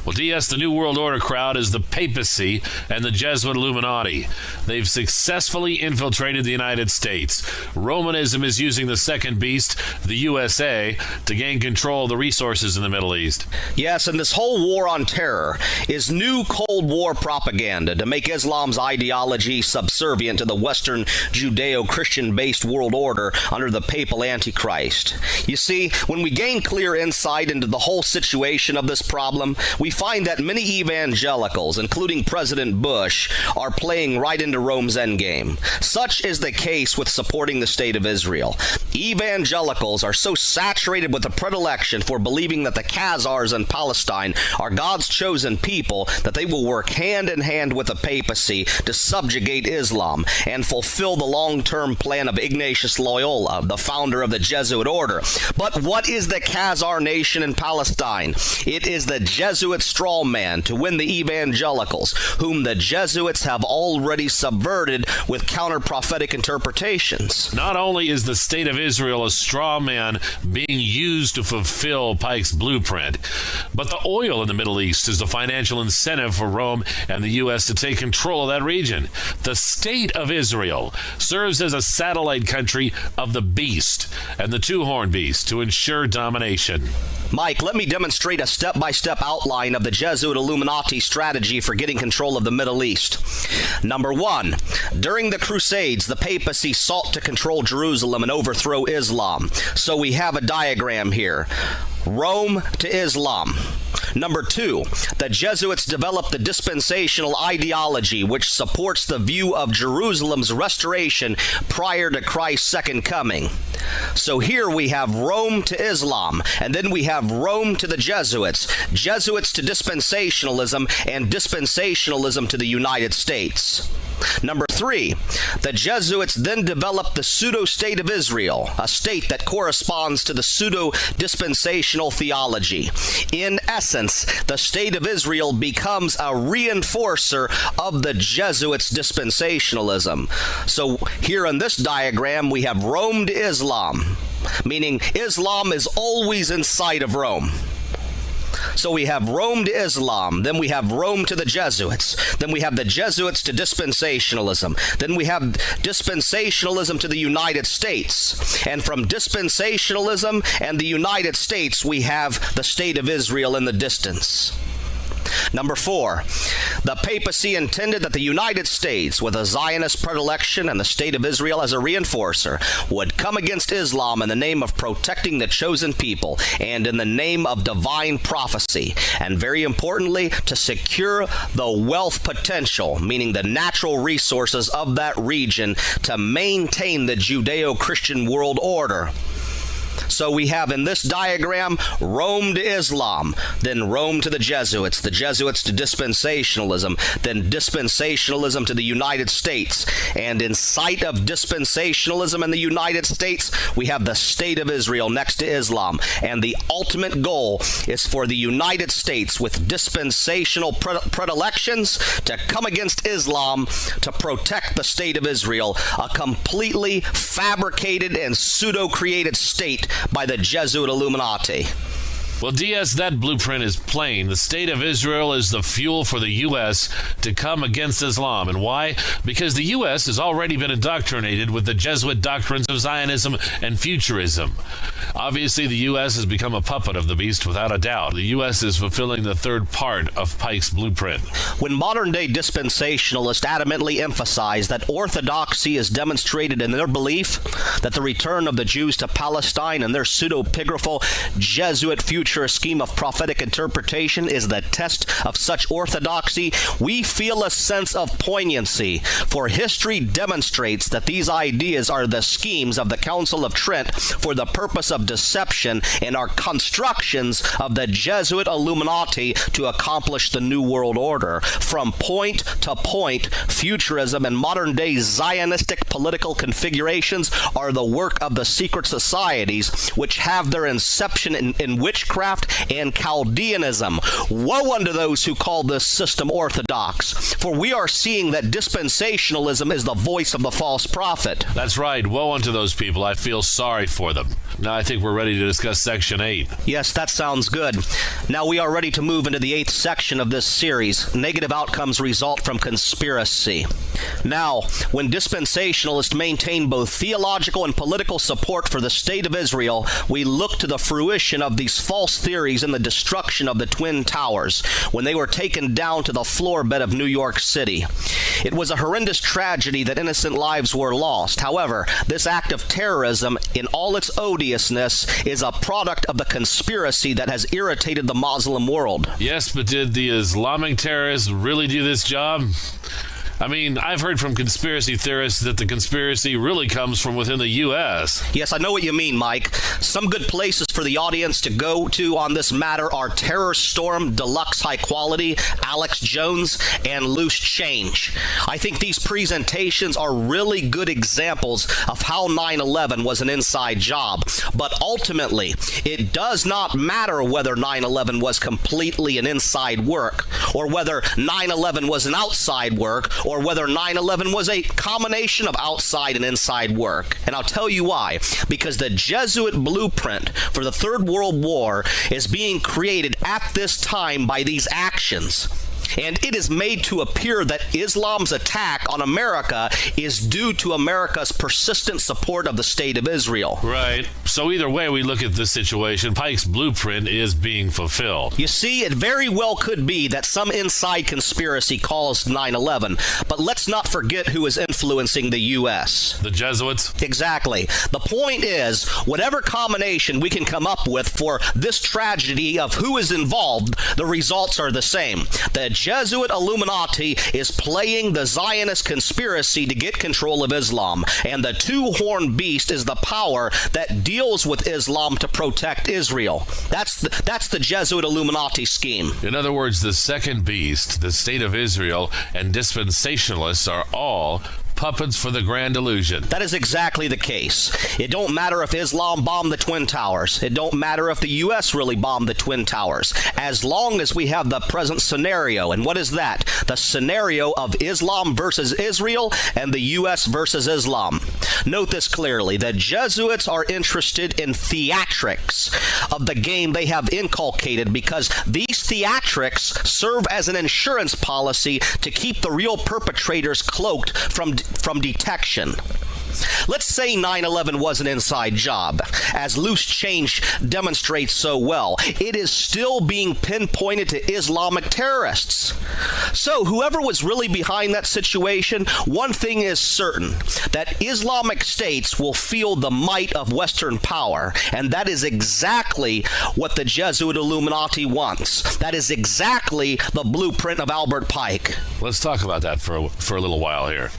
Well, DS, the New World Order crowd is the papacy and the Jesuit Illuminati. They've successfully infiltrated the United States. Romanism is using the second beast, the USA, to gain control of the resources in the Middle East. Yes, and this whole war on terror is new Cold War propaganda to make Islam's ideology subservient to the Western Judeo-Christian-based world order under the papal Antichrist. You see, when we gain clear insight into the whole situation of this problem, we find that many evangelicals, including President Bush, are playing right into Rome's endgame. Such is the case with supporting the State of Israel. Evangelicals are so saturated with the predilection for believing that the Khazars in Palestine are God's chosen people that they will work hand in hand with the papacy to subjugate Islam and fulfill the long-term plan of Ignatius Loyola, the founder of the Jesuit order. But what is the Khazar nation in Palestine? It is the Jesuit straw man to win the evangelicals, whom the Jesuits have already subverted with counter-prophetic interpretations. Not only is the State of Israel a straw man being used to fulfill Pike's blueprint, but the oil in the Middle East is the financial incentive for Rome and the U.S. to take control of that region. The State of Israel serves as a satellite country of the beast and the two-horned beast to ensure domination. Mike, let me demonstrate a step-by-step outline of the Jesuit Illuminati strategy for getting control of the Middle East. Number one, during the Crusades, the papacy sought to control Jerusalem and overthrow Islam. So we have a diagram here. Rome to Islam. Number two, the Jesuits developed the dispensational ideology which supports the view of Jerusalem's restoration prior to Christ's second coming. So here we have Rome to Islam, and then we have Rome to the Jesuits, Jesuits to dispensationalism, and dispensationalism to the United States. Number three, the Jesuits then developed the pseudo-state of Israel, a state that corresponds to the pseudo-dispensational theology. In essence, the state of Israel becomes a reinforcer of the Jesuits' dispensationalism. So here in this diagram, we have Rome to Islam, meaning Islam is always in sight of Rome. So we have Rome to Islam, then we have Rome to the Jesuits, then we have the Jesuits to dispensationalism, then we have dispensationalism to the United States, and from dispensationalism and the United States we have the State of Israel in the distance. Number four, the papacy intended that the United States, with a Zionist predilection and the State of Israel as a reinforcer, would come against Islam in the name of protecting the chosen people and in the name of divine prophecy, and very importantly, to secure the wealth potential, meaning the natural resources of that region, to maintain the Judeo-Christian world order. So we have in this diagram Rome to Islam, then Rome to the Jesuits to dispensationalism, then dispensationalism to the United States. And in sight of dispensationalism in the United States, we have the State of Israel next to Islam. And the ultimate goal is for the United States, with dispensational predilections, to come against Islam to protect the State of Israel, a completely fabricated and pseudo-created state by the Jesuit Illuminati. Well, DS, that blueprint is plain. The State of Israel is the fuel for the U.S. to come against Islam. And why? Because the U.S. has already been indoctrinated with the Jesuit doctrines of Zionism and futurism. Obviously, the U.S. has become a puppet of the beast without a doubt. The U.S. is fulfilling the third part of Pike's blueprint. When modern-day dispensationalists adamantly emphasize that orthodoxy is demonstrated in their belief that the return of the Jews to Palestine and their pseudo-pigraphical Jesuit future scheme of prophetic interpretation is the test of such orthodoxy, we feel a sense of poignancy, for history demonstrates that these ideas are the schemes of the Council of Trent for the purpose of deception and are constructions of the Jesuit Illuminati to accomplish the New World Order. From point to point, futurism and modern-day Zionistic political configurations are the work of the secret societies, which have their inception in witchcraft and Chaldeanism. Woe unto those who call this system orthodox, for we are seeing that dispensationalism is the voice of the false prophet. That's right. Woe unto those people. I feel sorry for them. Now I think we're ready to discuss Section 8. Yes, that sounds good. Now we are ready to move into the 8th section of this series. Negative outcomes result from conspiracy. Now, when dispensationalists maintain both theological and political support for the State of Israel, we look to the fruition of these false theories in the destruction of the Twin Towers when they were taken down to the floor bed of New York City. It was a horrendous tragedy that innocent lives were lost. However, this act of terrorism, in all its odiousness, is a product of the conspiracy that has irritated the Muslim world. Yes, but did the Islamic terrorists really do this job? I mean, I've heard from conspiracy theorists that the conspiracy really comes from within the U.S. Yes, I know what you mean, Mike. Some good places for the audience to go to on this matter are Terror Storm, Deluxe High Quality, Alex Jones, and Loose Change. I think these presentations are really good examples of how 9/11 was an inside job. But ultimately, it does not matter whether 9/11 was completely an inside work, or whether 9/11 was an outside work, or whether 9/11 was a combination of outside and inside work. And I'll tell you why. Because the Jesuit blueprint for the Third World War is being created at this time by these actions. And it is made to appear that Islam's attack on America is due to America's persistent support of the State of Israel. Right. So either way we look at this situation, Pike's blueprint is being fulfilled. You see, it very well could be that some inside conspiracy caused 9/11, but let's not forget who is influencing the U.S. The Jesuits? Exactly. The point is, whatever combination we can come up with for this tragedy of who is involved, the results are the same. The Jesuit Illuminati is playing the Zionist conspiracy to get control of Islam, and the two-horned beast is the power that deals with Islam to protect Israel. That's the Jesuit Illuminati scheme. In other words, the second beast, the State of Israel, and dispensationalists are all puppets for the grand illusion. That is exactly the case. It don't matter if Islam bombed the Twin Towers. It don't matter if the U.S. really bombed the Twin Towers. As long as we have the present scenario. And what is that? The scenario of Islam versus Israel and the U.S. versus Islam. Note this clearly. The Jesuits are interested in theatrics of the game they have inculcated, because these theatrics serve as an insurance policy to keep the real perpetrators cloaked from detection. Let's say 9/11 was an inside job. As Loose Change demonstrates so well, it is still being pinpointed to Islamic terrorists. So whoever was really behind that situation, one thing is certain, that Islamic states will feel the might of Western power, and that is exactly what the Jesuit Illuminati wants. That is exactly the blueprint of Albert Pike. Let's talk about that for a little while here.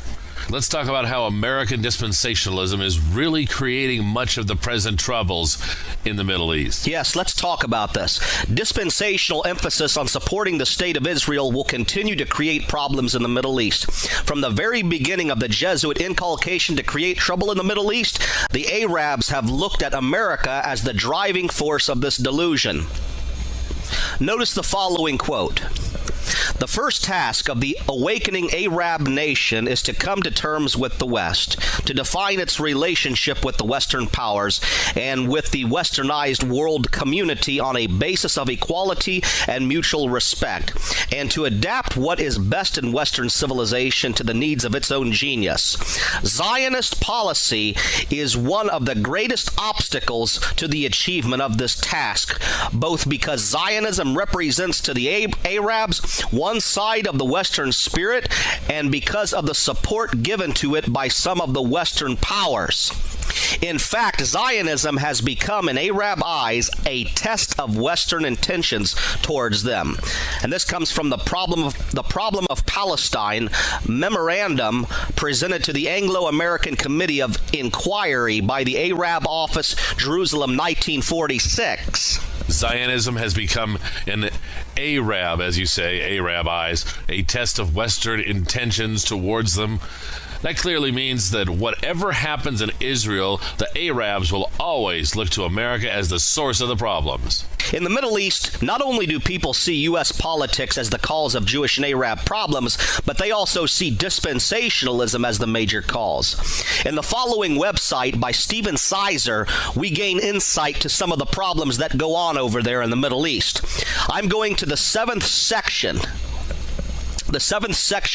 Let's talk about how American dispensationalism is really creating much of the present troubles in the Middle East. Yes, let's talk about this. Dispensational emphasis on supporting the state of Israel will continue to create problems in the Middle East. From the very beginning of the Jesuit inculcation to create trouble in the Middle East, the Arabs have looked at America as the driving force of this delusion. Notice the following quote. The first task of the awakening Arab nation is to come to terms with the West, to define its relationship with the Western powers and with the westernized world community on a basis of equality and mutual respect, and to adapt what is best in Western civilization to the needs of its own genius. Zionist policy is one of the greatest obstacles to the achievement of this task, both because Zionism represents to the Arabs one side of the Western spirit and because of the support given to it by some of the Western powers. In fact, Zionism has become, in Arab eyes, a test of Western intentions towards them. And this comes from the problem of Palestine memorandum presented to the Anglo-American Committee of Inquiry by the Arab Office, Jerusalem, 1946. Zionism has become an Arab, as you say, Arab eyes, a test of Western intentions towards them. That clearly means that whatever happens in Israel, the Arabs will always look to America as the source of the problems. In the Middle East, not only do people see U.S. politics as the cause of Jewish and Arab problems, but they also see dispensationalism as the major cause. In the following website by Stephen Sizer, we gain insight to some of the problems that go on over there in the Middle East. I'm going to the seventh section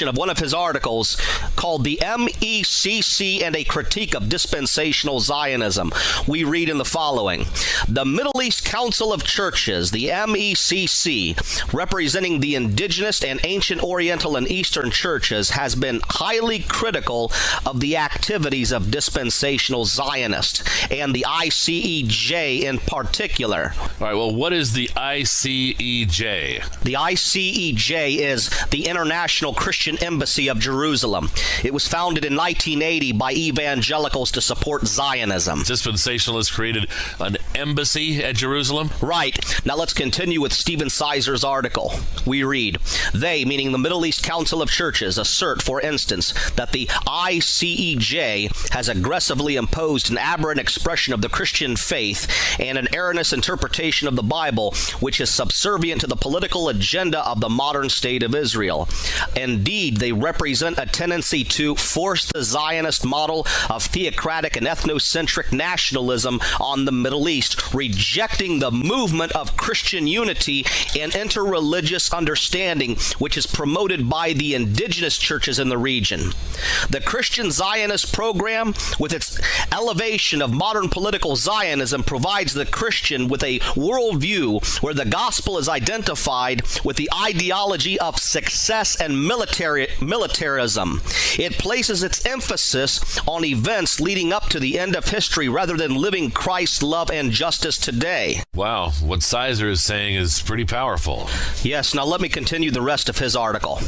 of one of his articles called The MECC and a Critique of Dispensational Zionism. We read in the following. The Middle East Council of Churches, the MECC, representing the indigenous and ancient Oriental and Eastern churches, has been highly critical of the activities of dispensational Zionists, and the ICEJ in particular. All right, well, what is the ICEJ? The ICEJ is the International Christian Embassy of Jerusalem. It was founded in 1980 by evangelicals to support Zionism. Dispensationalists created an embassy at Jerusalem? Right. Now let's continue with Stephen Sizer's article. We read, they, meaning the Middle East Council of Churches, assert, for instance, that the ICEJ has aggressively imposed an aberrant expression of the Christian faith and an erroneous interpretation of the Bible, which is subservient to the political agenda of the modern state of Israel. Indeed, they represent a tendency to force the Zionist model of theocratic and ethnocentric nationalism on the Middle East, rejecting the movement of Christian unity and interreligious understanding, which is promoted by the indigenous churches in the region. The Christian Zionist program, with its elevation of modern political Zionism, provides the Christian with a worldview where the gospel is identified with the ideology of success and militarism. It places its emphasis on events leading up to the end of history rather than living Christ's love and justice today. Wow, what Sizer is saying is pretty powerful. Yes, now let me continue the rest of his article.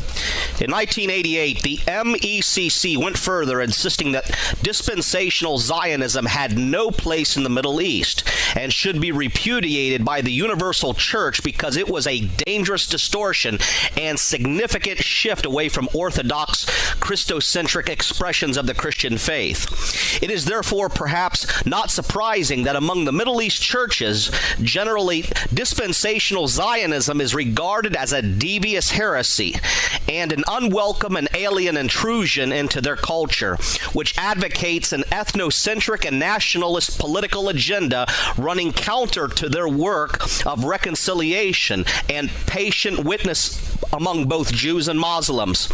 In 1988, the MECC went further, insisting that dispensational Zionism had no place in the Middle East and should be repudiated by the Universal Church because it was a dangerous distortion and significant shift away from orthodox Christocentric expressions of the Christian faith. It is therefore perhaps not surprising that among the Middle East churches, generally dispensational Zionism is regarded as a devious heresy and an unwelcome and alien intrusion into their culture, which advocates an ethnocentric and nationalist political agenda running counter to their work of reconciliation and patient witness among both Jews and Muslims.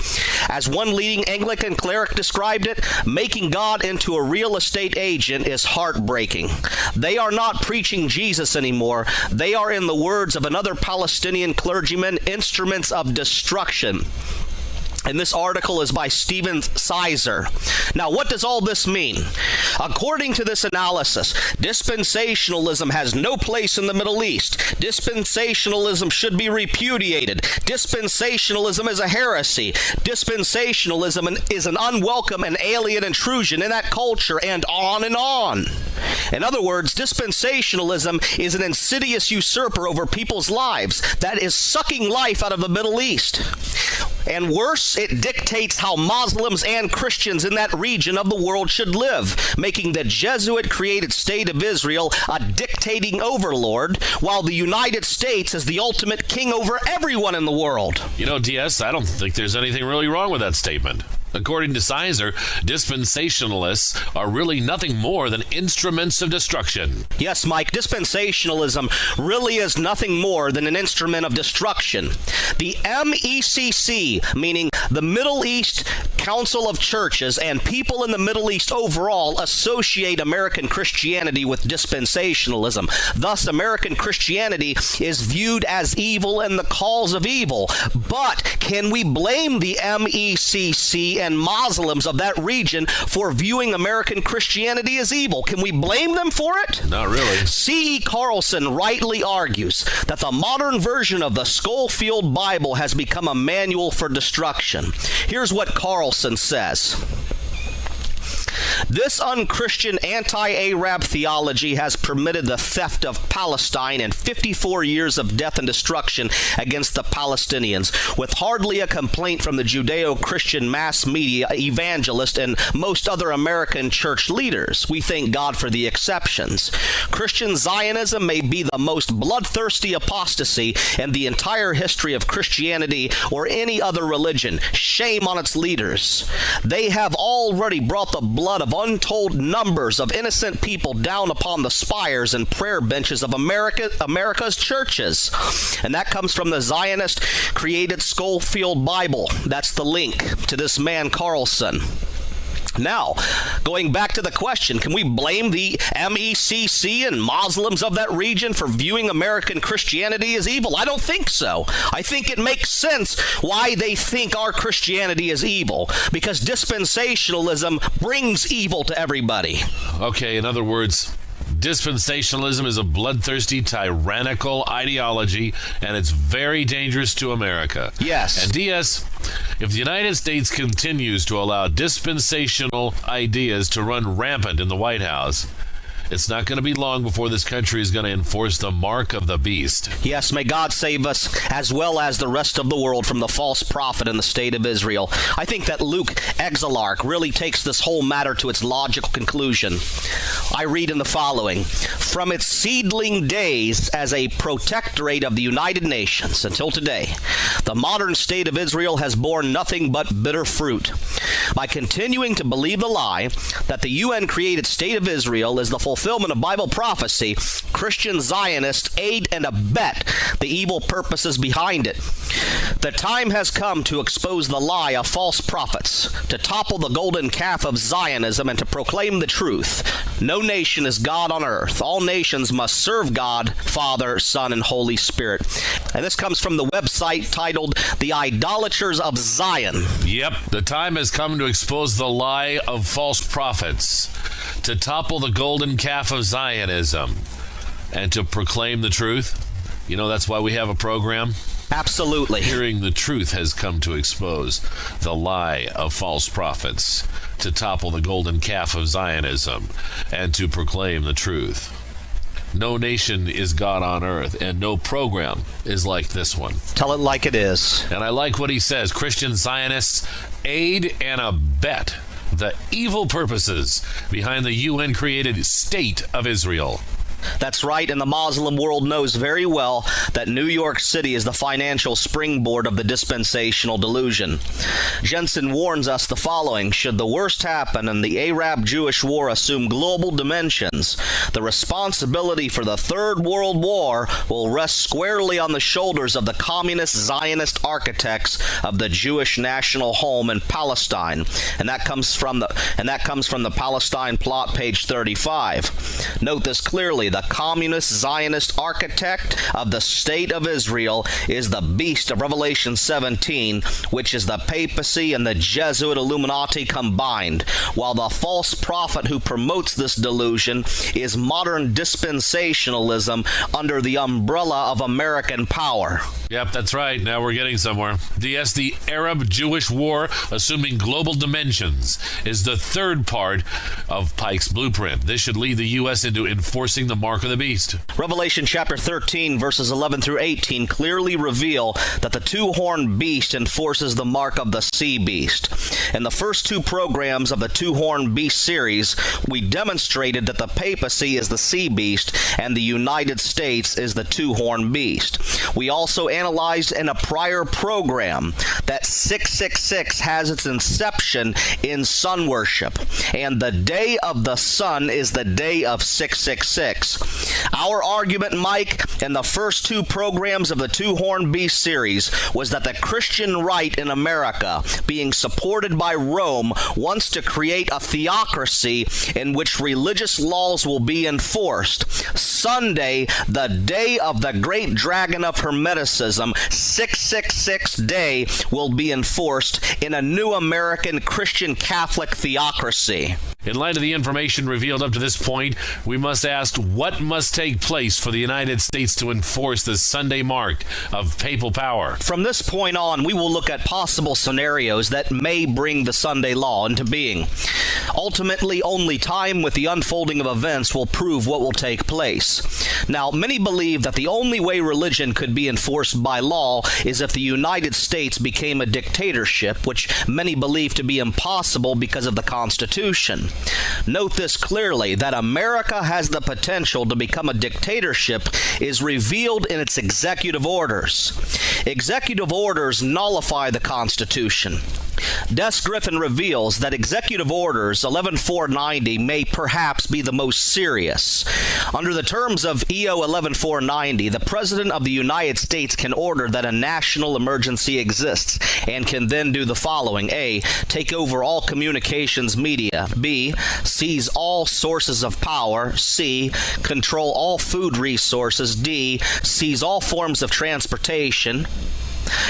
As one leading Anglican cleric described it, making God into a real estate agent is heartbreaking. They are not preaching Jesus anymore. They are, in the words of another Palestinian clergyman, instruments of destruction. And this article is by Steven Sizer. Now, what does all this mean? According to this analysis, dispensationalism has no place in the Middle East. Dispensationalism should be repudiated. Dispensationalism is a heresy. Dispensationalism is an unwelcome and alien intrusion in that culture, and on and on. In other words, dispensationalism is an insidious usurper over people's lives that is sucking life out of the Middle East. And worse, it dictates how Muslims and Christians in that region of the world should live, making the Jesuit-created state of Israel a dictating overlord, while the United States is the ultimate king over everyone in the world. You know, DS, I don't think there's anything really wrong with that statement. According to Sizer, dispensationalists are really nothing more than instruments of destruction. Yes, Mike, dispensationalism really is nothing more than an instrument of destruction. The MECC, meaning the Middle East Council of Churches, and people in the Middle East overall associate American Christianity with dispensationalism. Thus, American Christianity is viewed as evil and the cause of evil. But can we blame the MECC and Muslims of that region for viewing American Christianity as evil? Can we blame them for it? Not really. C.E. Carlson rightly argues that the modern version of the Schofield Bible has become a manual for destruction. Here's what Carlson says. This unchristian anti-Arab theology has permitted the theft of Palestine and 54 years of death and destruction against the Palestinians, with hardly a complaint from the Judeo-Christian mass media, evangelist, and most other American church leaders. We thank God for the exceptions. Christian Zionism may be the most bloodthirsty apostasy in the entire history of Christianity or any other religion. Shame on its leaders. They have already brought the blood of untold numbers of innocent people down upon the spires and prayer benches of America's churches. And that comes from the Zionist-created Schofield Bible. That's the link to this man, Carlson. Now, going back to the question, can we blame the MECC and Muslims of that region for viewing American Christianity as evil? I don't think so. I think it makes sense why they think our Christianity is evil, because dispensationalism brings evil to everybody. Okay, in other words, dispensationalism is a bloodthirsty, tyrannical ideology, and it's very dangerous to America. Yes. And DS, if the United States continues to allow dispensational ideas to run rampant in the White House, it's not going to be long before this country is going to enforce the mark of the beast. Yes, may God save us, as well as the rest of the world, from the false prophet in the state of Israel. I think that Luke Exarch really takes this whole matter to its logical conclusion. I read in the following: from its seedling days as a protectorate of the United Nations until today, the modern state of Israel has borne nothing but bitter fruit. By continuing to believe the lie that the UN-created state of Israel is the fulfillment of Bible prophecy, Christian Zionists aid and abet the evil purposes behind it. The time has come to expose the lie of false prophets, to topple the golden calf of Zionism, and to proclaim the truth. No nation is God on earth. All nations must serve God, Father, Son, and Holy Spirit. And this comes from the website titled The Idolaters of Zion. Yep, the time has come to expose the lie of false prophets, to topple the golden calf of Zionism, and to proclaim the truth. You know, that's why we have a program. Absolutely. Hearing the truth has come to expose the lie of false prophets, to topple the golden calf of Zionism, and to proclaim the truth. No nation is God on earth, and no program is like this one. Tell it like it is. And I like what he says. Christian Zionists aid and abet the evil purposes behind the UN-created state of Israel. That's right, and the Muslim world knows very well that New York City is the financial springboard of the dispensational delusion. Jensen warns us the following: should the worst happen and the Arab-Jewish war assume global dimensions, the responsibility for the Third World War will rest squarely on the shoulders of the communist Zionist architects of the Jewish national home in Palestine. And that comes from the Palestine plot, page 35. Note this clearly. the communist Zionist architect of the state of Israel, is the beast of Revelation 17, which is the papacy and the Jesuit Illuminati combined, while the false prophet who promotes this delusion is modern dispensationalism under the umbrella of American power. Yep, that's right. Now we're getting somewhere. DS, the Arab-Jewish war, assuming global dimensions, is the third part of Pike's blueprint. This should lead the U.S. into enforcing the mark of the beast. Revelation chapter 13, verses 11 through 18 clearly reveal that the two-horned beast enforces the mark of the sea beast. In the first two programs of the two-horned beast series, we demonstrated that the papacy is the sea beast and the United States is the two-horned beast. We also analyzed in a prior program that 666 has its inception in sun worship, and the day of the sun is the day of 666. Our argument, Mike, in the first two programs of the two-horned beast series was that the Christian right in America, being supported by Rome, wants to create a theocracy in which religious laws will be enforced. Sunday, the day of the great dragon of Hermeticism, 666 day, will be enforced in a new American Christian Catholic theocracy. In light of the information revealed up to this point, we must ask what must take place for the United States to enforce this Sunday mark of papal power. From this point on, we will look at possible scenarios that may bring the Sunday law into being. Ultimately, only time with the unfolding of events will prove what will take place. Now, many believe that the only way religion could be enforced by law is if the United States became a dictatorship, which many believe to be impossible because of the Constitution. Note this clearly, that America has the potential to become a dictatorship is revealed in its executive orders. Executive orders nullify the Constitution. Des Griffin reveals that Executive Orders 11490 may perhaps be the most serious. Under the terms of EO 11490, the President of the United States can order that a national emergency exists and can then do the following. A. Take over all communications media. B. Seize all sources of power. C. Control all food resources. D. Seize all forms of transportation.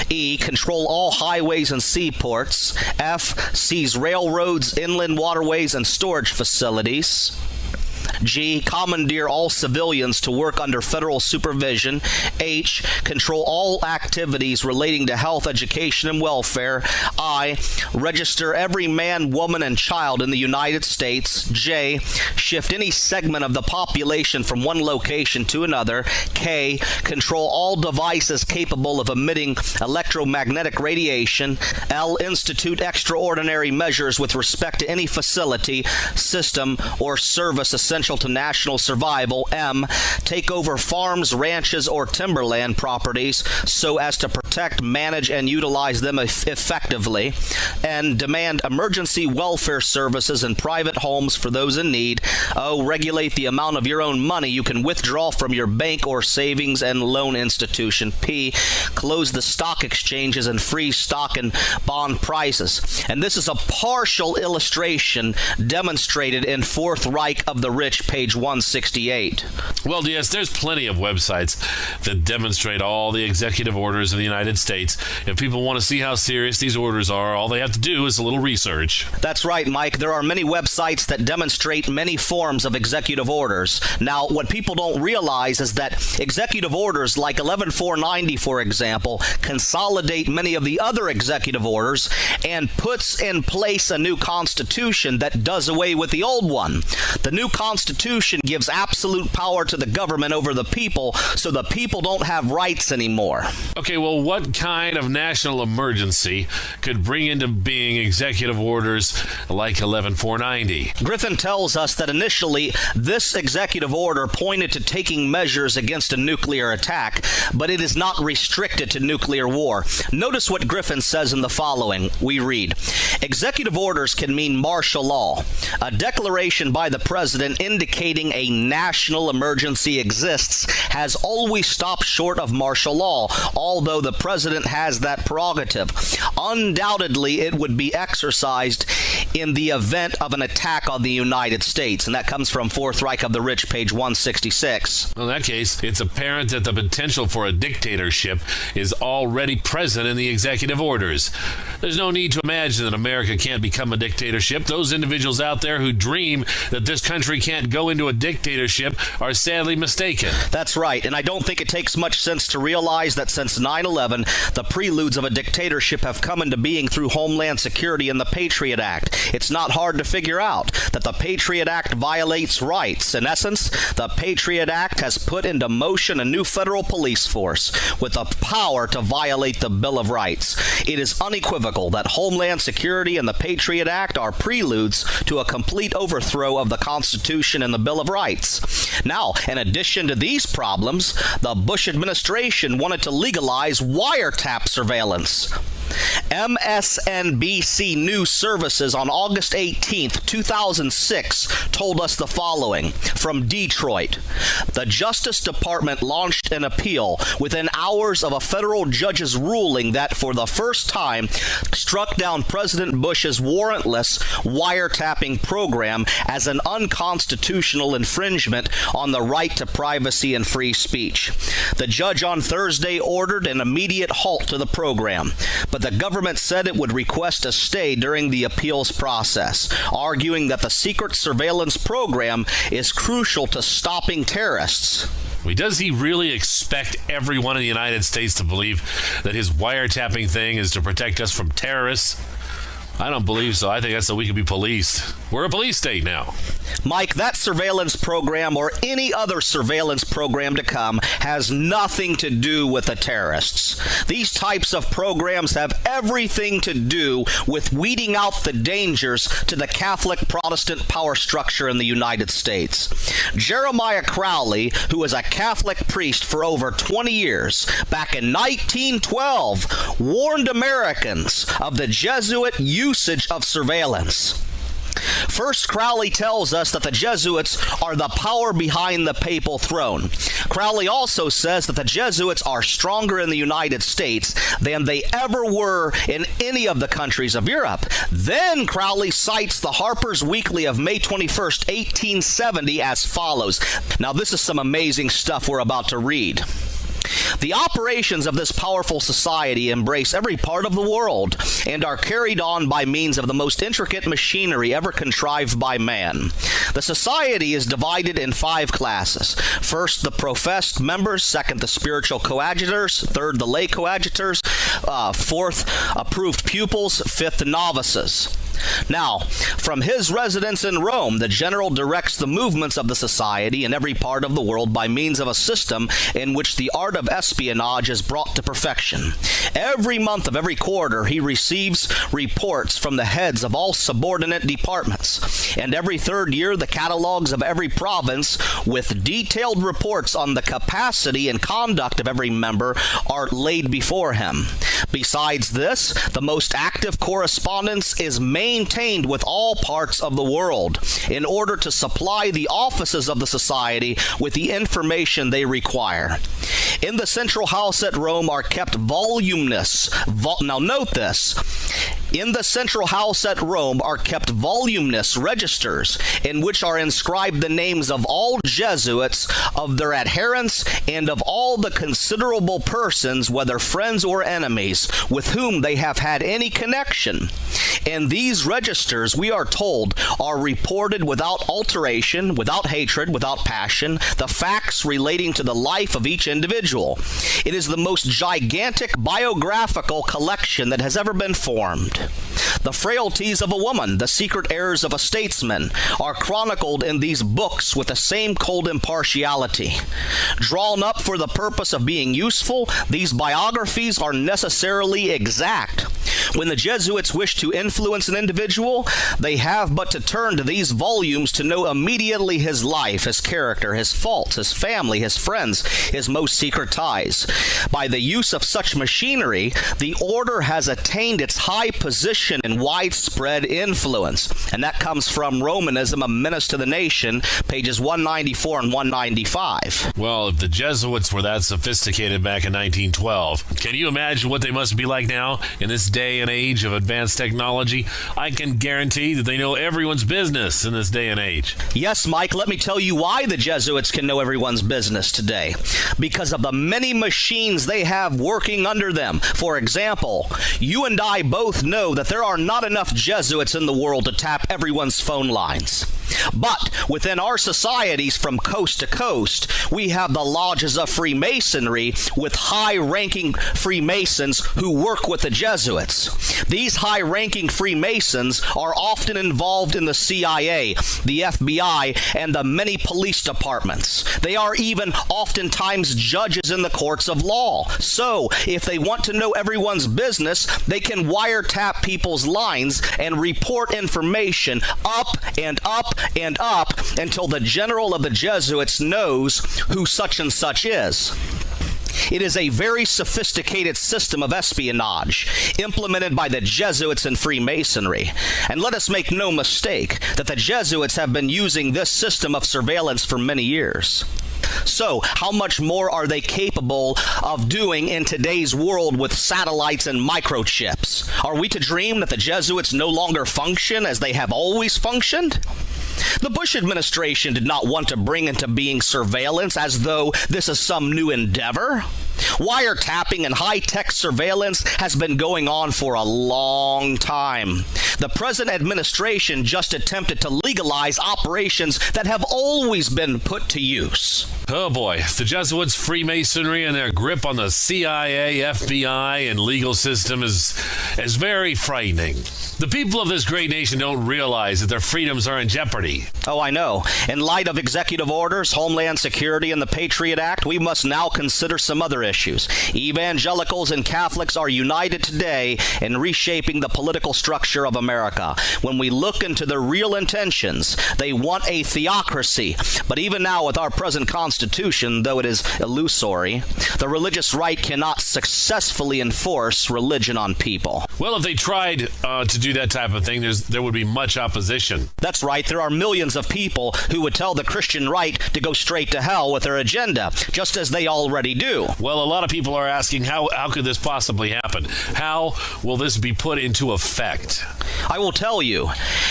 E. Control all highways and seaports. F. Seize railroads, inland waterways, and storage facilities. G. Commandeer all civilians to work under federal supervision. H. Control all activities relating to health, education, and welfare. I. Register every man, woman, and child in the United States. J. Shift any segment of the population from one location to another. K. Control all devices capable of emitting electromagnetic radiation. L. Institute extraordinary measures with respect to any facility, system, or service essential to national survival. M. Take over farms, ranches, or timberland properties so as to protect, manage, and utilize them effectively. N. Demand emergency welfare services in private homes for those in need. O. Regulate the amount of your own money you can withdraw from your bank or savings and loan institution. P. Close the stock exchanges and freeze stock and bond prices. And this is a partial illustration demonstrated in Fourth Reich of the Rich, page 168. Well, yes, there's plenty of websites that demonstrate all the executive orders of the United States. If people want to see how serious these orders are, all they have to do is a little research. That's right, Mike. There are many websites that demonstrate many forms of executive orders. Now, what people don't realize is that executive orders like 11490, for example, consolidate many of the other executive orders and puts in place a new constitution that does away with the old one. The new constitution gives absolute power to the government over the people, so the people don't have rights anymore. Okay, well, what kind of national emergency could bring into being executive orders like 11490? Griffin tells us that initially this executive order pointed to taking measures against a nuclear attack, but it is not restricted to nuclear war. Notice what Griffin says in the following. We read, executive orders can mean martial law. A declaration by the president indicating a national emergency exists has always stopped short of martial law, although the president has that prerogative. Undoubtedly, it would be exercised in the event of an attack on the United States. And that comes from Fourth Reich of the Rich, page 166. Well, in that case, it's apparent that the potential for a dictatorship is already present in the executive orders. There's no need to imagine that America can't become a dictatorship. Those individuals out there who dream that this country can't go into a dictatorship are sadly mistaken. That's right, and I don't think it takes much sense to realize that since 9/11, the preludes of a dictatorship have come into being through Homeland Security and the Patriot Act. It's not hard to figure out that the Patriot Act violates rights. In essence, the Patriot Act has put into motion a new federal police force with the power to violate the Bill of Rights. It is unequivocal that Homeland Security and the Patriot Act are preludes to a complete overthrow of the Constitution and the Bill of Rights. Now, in addition to these problems, the Bush administration wanted to legalize wiretap surveillance. MSNBC News Services on August 18th, 2006 told us the following from Detroit. The Justice Department launched an appeal within hours of a federal judge's ruling that for the first time struck down President Bush's warrantless wiretapping program as an unconstitutional infringement on the right to privacy and free speech. The judge on Thursday ordered an immediate halt to the program, but the government said it would request a stay during the appeals process, arguing that the secret surveillance program is crucial to stopping terrorists. Does he really expect everyone in the United States to believe that his wiretapping thing is to protect us from terrorists? I don't believe so. I think that's so we can be policed. We're a police state now. Mike, that surveillance program or any other surveillance program to come has nothing to do with the terrorists. These types of programs have everything to do with weeding out the dangers to the Catholic Protestant power structure in the United States. Jeremiah Crowley, who was a Catholic priest for over 20 years, back in 1912, warned Americans of the Jesuit usage of surveillance. First, Crowley tells us that the Jesuits are the power behind the papal throne. Crowley also says that the Jesuits are stronger in the United States than they ever were in any of the countries of Europe. Then Crowley cites the Harper's Weekly of May 21st, 1870 as follows. Now, this is some amazing stuff we're about to read. The operations of this powerful society embrace every part of the world and are carried on by means of the most intricate machinery ever contrived by man. The society is divided in 5 classes. First, the professed members. Second, the spiritual coadjutors. Third, the lay coadjutors. Fourth, approved pupils. Fifth, the novices. Now, from his residence in Rome, the general directs the movements of the society in every part of the world by means of a system in which the art of espionage is brought to perfection. Every month of every quarter, he receives reports from the heads of all subordinate departments, and every third year, the catalogs of every province with detailed reports on the capacity and conduct of every member are laid before him. Besides this, the most active correspondence is maintained with all parts of the world in order to supply the offices of the society with the information they require. In the central house at Rome are kept now note this. In the central house at Rome are kept voluminous registers in which are inscribed the names of all Jesuits, of their adherents, and of all the considerable persons, whether friends or enemies, with whom they have had any connection. And these registers, we are told, are reported without alteration, without hatred, without passion, the facts relating to the life of each individual. It is the most gigantic biographical collection that has ever been formed. The frailties of a woman, the secret errors of a statesman, are chronicled in these books with the same cold impartiality. Drawn up for the purpose of being useful, these biographies are necessarily exact. When the Jesuits wish to influence an individual, they have but to turn to these volumes to know immediately his life, his character, his faults, his family, his friends, his most secret ties. By the use of such machinery, the order has attained its high position and widespread influence. And that comes from Romanism, A Menace to the Nation, pages 194 and 195. Well, if the Jesuits were that sophisticated back in 1912, can you imagine what they must be like now in this day day and age of advanced technology, I can guarantee that they know everyone's business in this day and age. Yes, Mike, let me tell you why the Jesuits can know everyone's business today. Because of the many machines they have working under them. For example, you and I both know that there are not enough Jesuits in the world to tap everyone's phone lines. But within our societies from coast to coast, we have the lodges of Freemasonry with high-ranking Freemasons who work with the Jesuits. These high-ranking Freemasons are often involved in the CIA, the FBI, and the many police departments. They are even oftentimes judges in the courts of law. So, if they want to know everyone's business, they can wiretap people's lines and report information up and up and up until the general of the Jesuits knows who such and such is. It is a very sophisticated system of espionage implemented by the Jesuits and Freemasonry. And let us make no mistake that the Jesuits have been using this system of surveillance for many years. So, how much more are they capable of doing in today's world with satellites and microchips? Are we to dream that the Jesuits no longer function as they have always functioned? The Bush administration did not want to bring into being surveillance as though this is some new endeavor. Wiretapping and high-tech surveillance has been going on for a long time. The present administration just attempted to legalize operations that have always been put to use. Oh boy, the Jesuits, Freemasonry, and their grip on the CIA, FBI, and legal system is very frightening. The people of this great nation don't realize that their freedoms are in jeopardy. Oh, I know. In light of executive orders, Homeland Security, and the Patriot Act, we must now consider some other issues. Evangelicals and Catholics are united today in reshaping the political structure of America. When we look into their real intentions, they want a theocracy. But even now, with our present Constitution, though it is illusory, the religious right cannot successfully enforce religion on people. Well, if they tried to do that type of thing, there would be much opposition. That's right. There are millions of people who would tell the Christian right to go straight to hell with their agenda, just as they already do. Well, a lot of people are asking, how could this possibly happen? How will this be put into effect? I will tell you,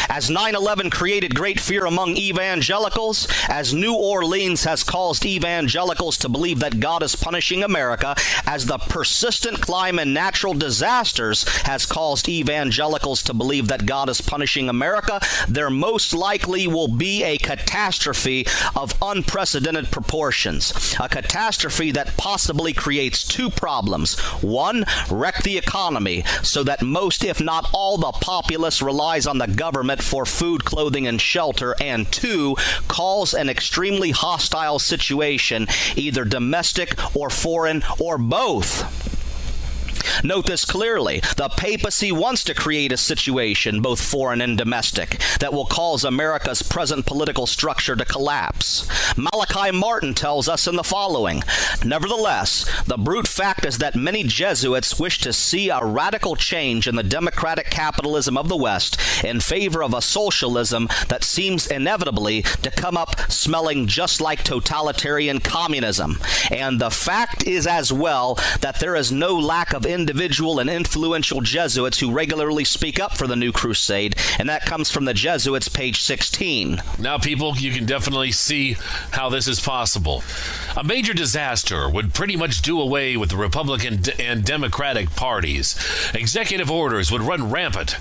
as 9/11 created great fear among evangelicals, as New Orleans has caused evangelicals to believe that God is punishing America, as the persistent climate and natural disasters has caused evangelicals to believe that God is punishing America, there most likely will be a catastrophe of unprecedented proportions. A catastrophe that possibly creates two problems. One, wreck the economy so that most, if not all, the populace relies on the government for food, clothing, and shelter. And two, cause an extremely hostile situation, either domestic or foreign or both. Note this clearly. The papacy wants to create a situation, both foreign and domestic, that will cause America's present political structure to collapse. Malachi Martin tells us in the following: nevertheless, the brute fact is that many Jesuits wish to see a radical change in the democratic capitalism of the West in favor of a socialism that seems inevitably to come up smelling just like totalitarian communism. And the fact is as well that there is no lack of individual and influential Jesuits who regularly speak up for the new crusade, and that comes from the Jesuits, page 16. Now, people, you can definitely see how this is possible. A major disaster would pretty much do away with the Republican and Democratic parties. Executive orders would run rampant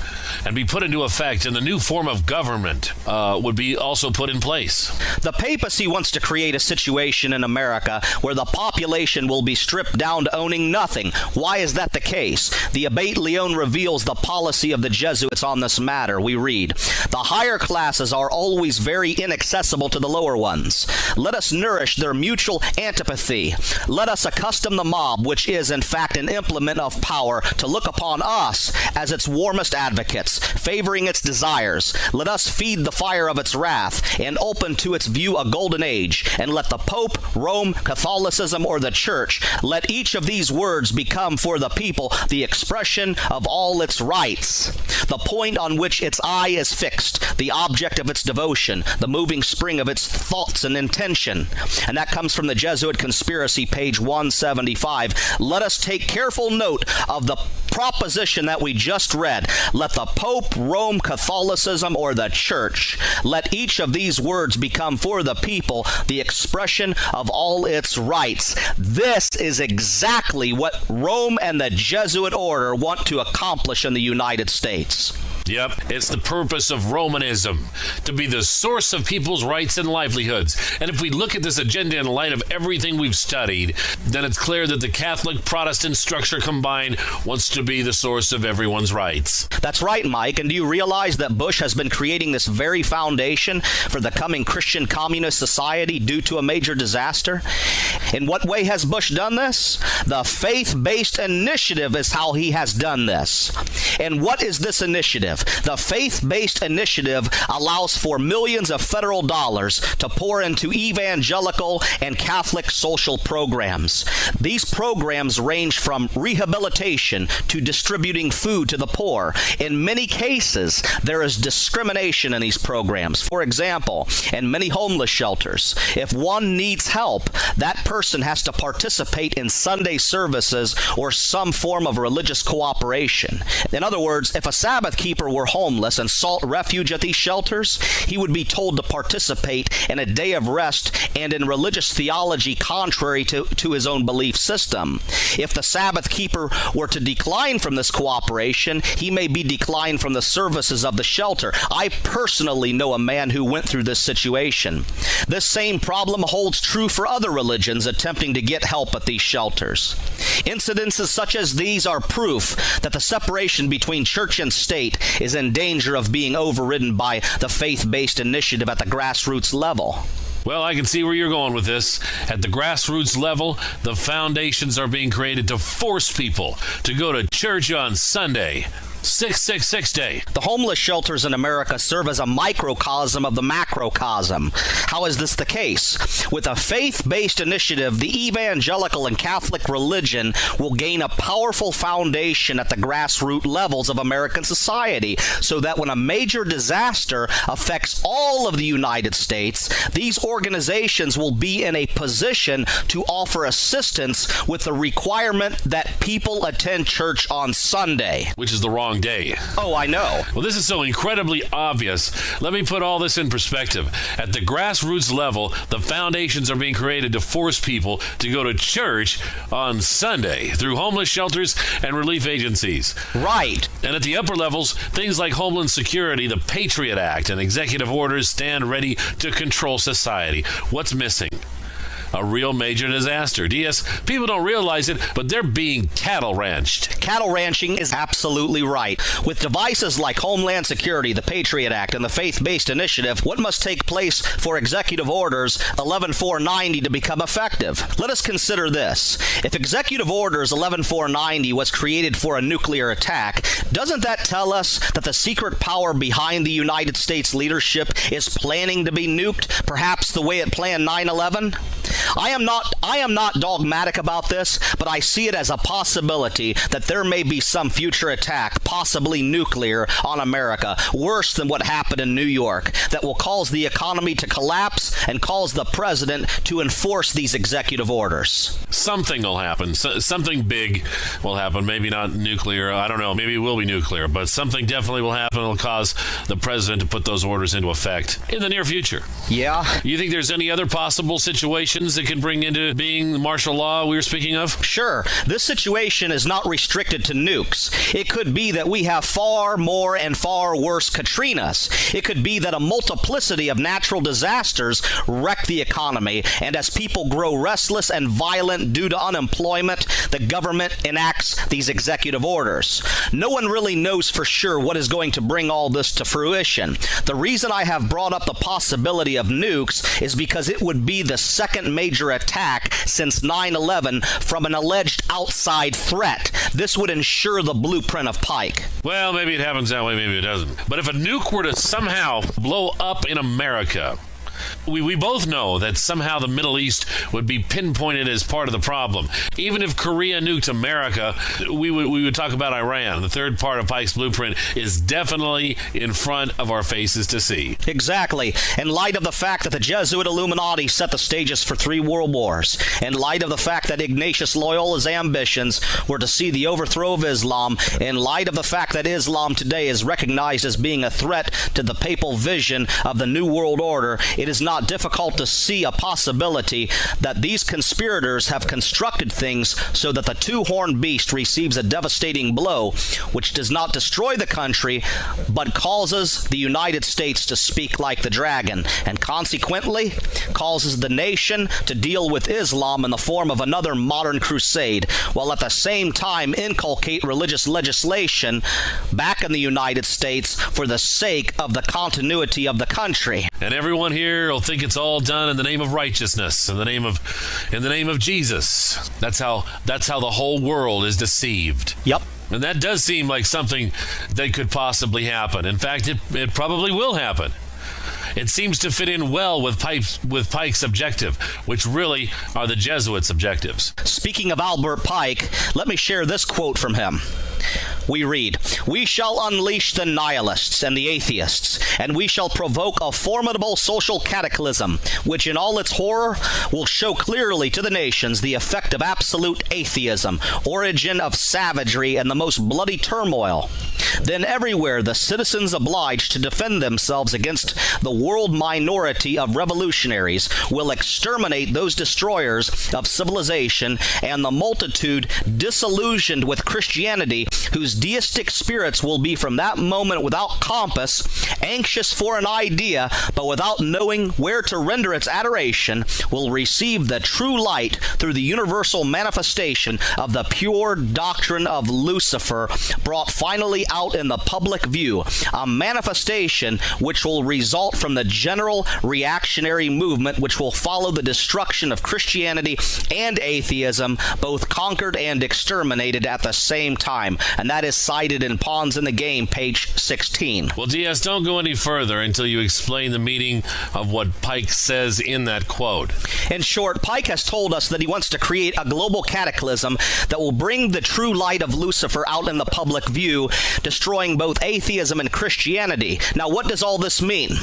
and be put into effect, and the new form of government would be also put in place. The papacy wants to create a situation in America where the population will be stripped down to owning nothing. Why is that the case? The Abate Leon reveals the policy of the Jesuits on this matter. We read, "The higher classes are always very inaccessible to the lower ones. Let us nourish their mutual antipathy. Let us accustom the mob, which is in fact an implement of power, to look upon us as its warmest advocates, favoring its desires. Let us feed the fire of its wrath, and open to its view a golden age. And let the Pope, Rome, Catholicism, or the Church, let each of these words become for the people the expression of all its rights, the point on which its eye is fixed, the object of its devotion, the moving spring of its thoughts and intention." And that comes from the Jesuit Conspiracy, page 175. Let us take careful note of the proposition that we just read, let the Pope, Rome, Catholicism, or the Church, let each of these words become for the people the expression of all its rights. This is exactly what Rome and the Jesuit order want to accomplish in the United States. Yep, it's the purpose of Romanism, to be the source of people's rights and livelihoods. And if we look at this agenda in light of everything we've studied, then it's clear that the Catholic-Protestant structure combined wants to be the source of everyone's rights. That's right, Mike. And do you realize that Bush has been creating this very foundation for the coming Christian communist society due to a major disaster? In what way has Bush done this? The faith-based initiative is how he has done this. And what is this initiative? The faith-based initiative allows for millions of federal dollars to pour into evangelical and Catholic social programs. These programs range from rehabilitation to distributing food to the poor. In many cases, there is discrimination in these programs. For example, in many homeless shelters, if one needs help, that person has to participate in Sunday services or some form of religious cooperation. In other words, if a Sabbath keeper were homeless and sought refuge at these shelters, he would be told to participate in a day of rest and in religious theology contrary to his own belief system. If the Sabbath keeper were to decline from this cooperation, he may be declined from the services of the shelter. I personally know a man who went through this situation. This same problem holds true for other religions attempting to get help at these shelters. Incidences such as these are proof that the separation between church and state is in danger of being overridden by the faith-based initiative at the grassroots level. Well, I can see where you're going with this. At the grassroots level, the foundations are being created to force people to go to church on Sunday. 666 Day. The homeless shelters in America serve as a microcosm of the macrocosm. How is this the case? With a faith-based initiative, the evangelical and Catholic religion will gain a powerful foundation at the grassroots levels of American society, so that when a major disaster affects all of the United States, these organizations will be in a position to offer assistance with the requirement that people attend church on Sunday. Which is the wrong day. Oh, I know. Well, this is so incredibly obvious. Let me put all this in perspective. At the grassroots level, the foundations are being created to force people to go to church on Sunday through homeless shelters and relief agencies. Right. And at the upper levels, things like Homeland Security, the Patriot Act, and executive orders stand ready to control society. What's missing? A real major disaster. DS, people don't realize it, but they're being cattle ranched. Cattle ranching is absolutely right. With devices like Homeland Security, the Patriot Act, and the faith-based initiative, what must take place for Executive Orders 11490 to become effective? Let us consider this. If Executive Orders 11490 was created for a nuclear attack, doesn't that tell us that the secret power behind the United States leadership is planning to be nuked, perhaps the way it planned 9/11? I am not dogmatic about this, but I see it as a possibility that there may be some future attack, possibly nuclear, on America, worse than what happened in New York, that will cause the economy to collapse and cause the president to enforce these executive orders. Something will happen. Something big will happen. Maybe not nuclear. I don't know. Maybe it will be nuclear, but something definitely will happen. It'll cause the president to put those orders into effect in the near future. Yeah. You think there's any other possible situations that can bring into being the martial law we were speaking of? Sure. This situation is not restricted to nukes. It could be that we have far more and far worse Katrinas. It could be that a multiplicity of natural disasters wreck the economy, and as people grow restless and violent due to unemployment, the government enacts these executive orders. No one really knows for sure what is going to bring all this to fruition. The reason I have brought up the possibility of nukes is because it would be the second major attack since 9/11 from an alleged outside threat. This would ensure the blueprint of Pike. Well, maybe it happens that way, maybe it doesn't. But if a nuke were to somehow blow up in America, We both know that somehow the Middle East would be pinpointed as part of the problem. Even if Korea nuked America, we would talk about Iran. The third part of Pike's blueprint is definitely in front of our faces to see. Exactly. In light of the fact that the Jesuit Illuminati set the stages for 3 world wars, in light of the fact that Ignatius Loyola's ambitions were to see the overthrow of Islam, in light of the fact that Islam today is recognized as being a threat to the papal vision of the New World Order, it is not difficult to see a possibility that these conspirators have constructed things so that the two-horned beast receives a devastating blow, which does not destroy the country, but causes the United States to speak like the dragon, and consequently causes the nation to deal with Islam in the form of another modern crusade, while at the same time inculcate religious legislation back in the United States for the sake of the continuity of the country. And everyone here will think it's all done in the name of righteousness, in the name of Jesus. That's how the whole world is deceived. Yep. And that does seem like something that could possibly happen. In fact, it probably will happen. It seems to fit in well with Pike's objective, which really are the Jesuits' objectives. Speaking of Albert Pike, let me share this quote from him. We read, "We shall unleash the nihilists and the atheists, and we shall provoke a formidable social cataclysm, which in all its horror will show clearly to the nations the effect of absolute atheism, origin of savagery and the most bloody turmoil. Then everywhere the citizens obliged to defend themselves against the world minority of revolutionaries will exterminate those destroyers of civilization, and the multitude disillusioned with Christianity, whose deistic spirits will be from that moment without compass, anxious for an idea, but without knowing where to render its adoration, will receive the true light through the universal manifestation of the pure doctrine of Lucifer, brought finally out in the public view, a manifestation which will result from the general reactionary movement which will follow the destruction of Christianity and atheism, both conquered and exterminated at the same time." And that is cited in Pawns in the Game, page 16. Well, DS, don't go any further until you explain the meaning of what Pike says in that quote. In short, Pike has told us that he wants to create a global cataclysm that will bring the true light of Lucifer out in the public view, destroying both atheism and Christianity. Now, what does all this mean?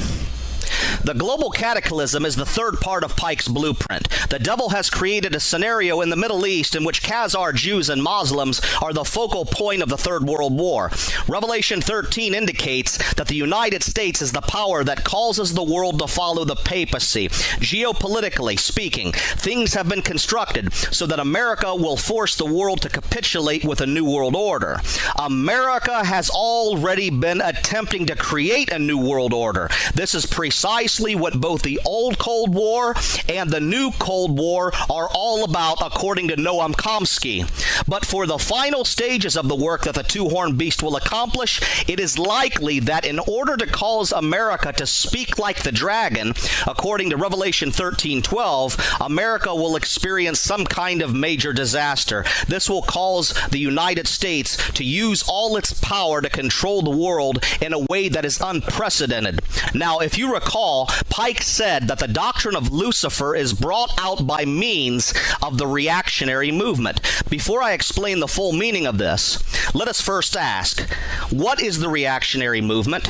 The global cataclysm is the third part of Pike's blueprint. The devil has created a scenario in the Middle East in which Khazar Jews and Muslims are the focal point of the Third World War. Revelation 13 indicates that the United States is the power that causes the world to follow the papacy. Geopolitically speaking, things have been constructed so that America will force the world to capitulate with a new world order. America has already been attempting to create a new world order. This is precisely what both the old Cold War and the new Cold War are all about, according to Noam Chomsky. But for the final stages of the work that the two-horned beast will accomplish, it is likely that in order to cause America to speak like the dragon, according to Revelation 13:12, America will experience some kind of major disaster. This will cause the United States to use all its power to control the world in a way that is unprecedented. Now, if you recall, Pike said that the doctrine of Lucifer is brought out by means of the reactionary movement. Before I explain the full meaning of this, let us first ask, what is the reactionary movement?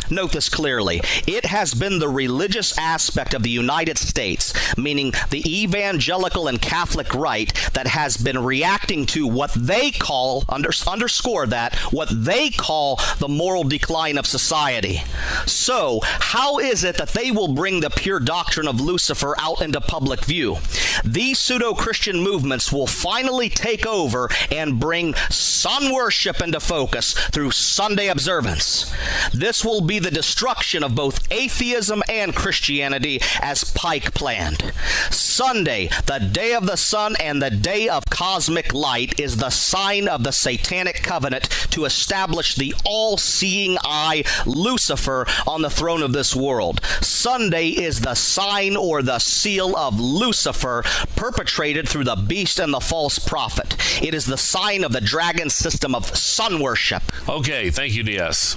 Note this clearly. It has been the religious aspect of the United States, meaning the evangelical and Catholic right, that has been reacting to what they call, underscore that, what they call the moral decline of society. So, how is it that they will bring the pure doctrine of Lucifer out into public view? These pseudo-Christian movements will finally take over and bring sun worship into focus through Sunday observance. This will be the destruction of both atheism and Christianity as Pike planned. Sunday, the day of the sun and the day of cosmic light, is the sign of the satanic covenant to establish the all-seeing eye, Lucifer, on the throne of this world. Sunday is the sign or the seal of Lucifer perpetrated through the beast and the false prophet. It is the sign of the dragon system of sun worship. Okay, thank you, DS.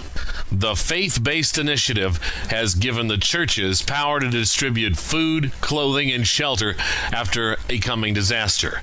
The faith-based initiative has given the churches power to distribute food, clothing, and shelter after a coming disaster.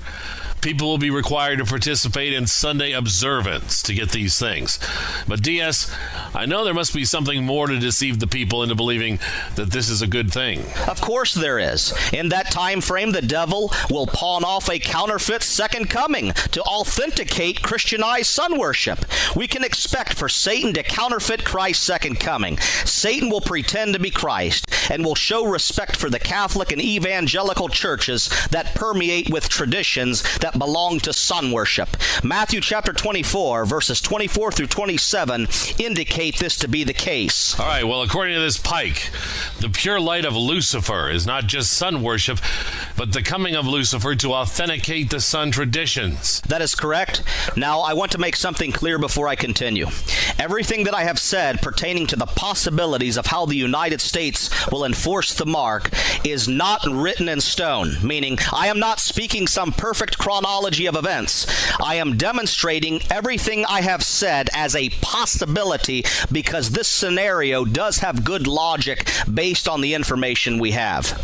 People will be required to participate in Sunday observance to get these things. But DS, I know there must be something more to deceive the people into believing that this is a good thing. Of course there is. In that time frame, the devil will pawn off a counterfeit second coming to authenticate Christianized sun worship. We can expect for Satan to counterfeit Christ's second coming. Satan will pretend to be Christ and will show respect for the Catholic and evangelical churches that permeate with traditions that belong to sun worship. Matthew chapter 24, verses 24 through 27 indicate this to be the case. All right, well, according to this Pike, the pure light of Lucifer is not just sun worship, but the coming of Lucifer to authenticate the sun traditions. That is correct. Now, I want to make something clear before I continue. Everything that I have said pertaining to the possibilities of how the United States will enforce the mark is not written in stone, meaning I am not speaking some perfect chronology of events. I am demonstrating everything I have said as a possibility because this scenario does have good logic based on the information we have.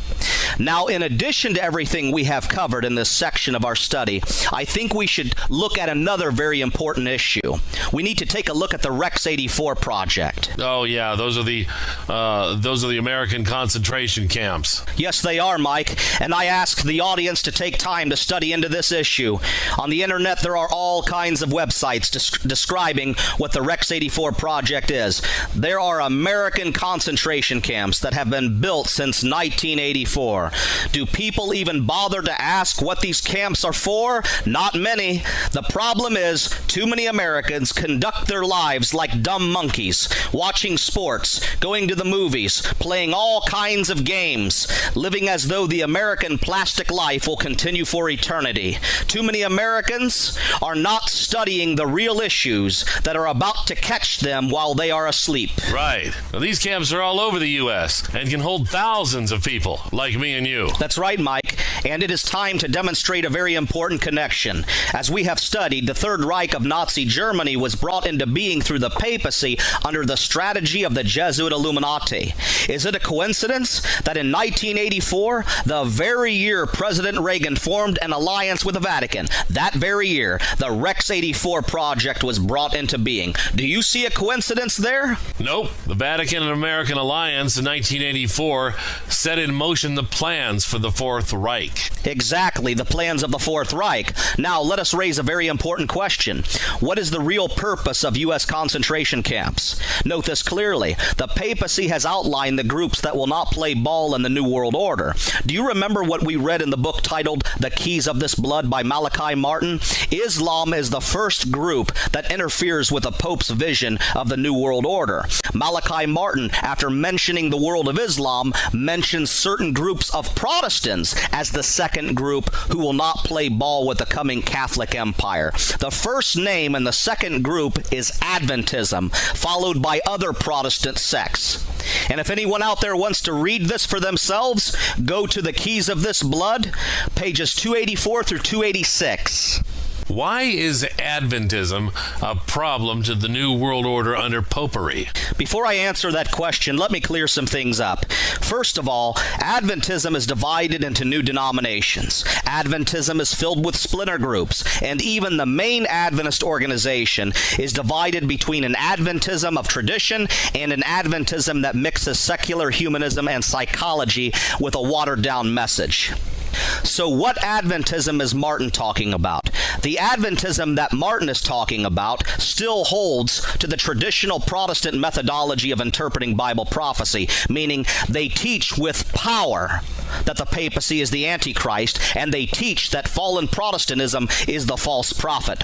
Now, in addition to everything we have covered in this section of our study, I think we should look at another very important issue. We need to take a look at the Rex 84 project. Oh yeah, those are the American concentration camps. Yes, they are, Mike, and I ask the audience to take time to study into this issue. On the internet, there are all kinds of websites describing what the Rex 84 project is. There are American concentration camps that have been built since 1984. Do people even bother to ask what these camps are for? Not many. The problem is, too many Americans conduct their lives like dumb monkeys, watching sports, going to the movies, playing all kinds of games, living as though the American plastic life will continue for eternity. Too many Americans are not studying the real issues that are about to catch them while they are asleep. Right. Now, these camps are all over the U.S. and can hold thousands of people like me and you. That's right, Mike, and it is time to demonstrate a very important connection. As we have studied, the Third Reich of Nazi Germany was brought into being through the papacy under the strategy of the Jesuit Illuminati. Is it a coincidence that in 1984, the very year President Reagan formed an alliance with the Vatican, that very year, the Rex 84 project was brought into being? Do you see a coincidence there? Nope. The Vatican and American alliance in 1984 set in motion the plans for the Fourth Reich. Exactly, the plans of the Fourth Reich. Now, let us raise a very important question. What is the real purpose of U.S. concentration camps? Note this clearly. The papacy has outlined the groups that will not play ball in the New World Order. Do you remember what we read in the book titled The Keys of This Blood by Malachi Martin? Islam is the first group that interferes with the Pope's vision of the New World Order. Malachi Martin, after mentioning the world of Islam, mentions certain groups of Protestants as the second group who will not play ball with the coming Catholic Empire. The first name in the second group is Adventism, followed by other Protestant sects. And if anyone out there wants to read this for themselves, go to The Keys of This Blood, pages 284 through 286. Why is Adventism a problem to the New World Order under Popery? Before I answer that question, let me clear some things up. First of all, Adventism is divided into new denominations. Adventism is filled with splinter groups, and even the main Adventist organization is divided between an Adventism of tradition and an Adventism that mixes secular humanism and psychology with a watered-down message. So what Adventism is Martin talking about? The Adventism that Martin is talking about still holds to the traditional Protestant methodology of interpreting Bible prophecy, meaning they teach with power that the papacy is the Antichrist, and they teach that fallen Protestantism is the false prophet.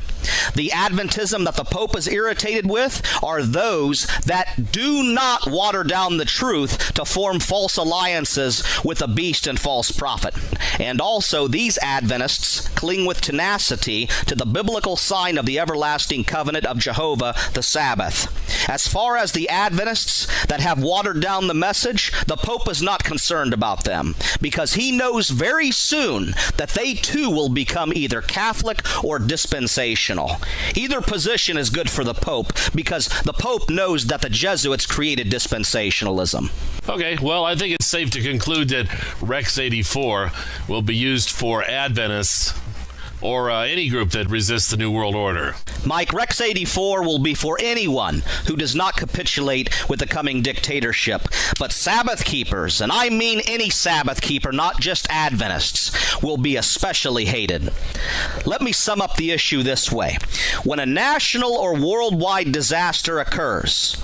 The Adventism that the Pope is irritated with are those that do not water down the truth to form false alliances with the beast and false prophet. And also, these Adventists cling with tenacity to the biblical sign of the everlasting covenant of Jehovah, the Sabbath. As far as the Adventists that have watered down the message, the Pope is not concerned about them, because he knows very soon that they too will become either Catholic or dispensational. Either position is good for the Pope, because the Pope knows that the Jesuits created dispensationalism. Okay, well, I think it's safe to conclude that Rex 84 will be used for Adventists or any group that resists the New World Order. Mike, Rex 84 will be for anyone who does not capitulate with the coming dictatorship. But Sabbath keepers, and I mean any Sabbath keeper, not just Adventists, will be especially hated. Let me sum up the issue this way. When a national or worldwide disaster occurs,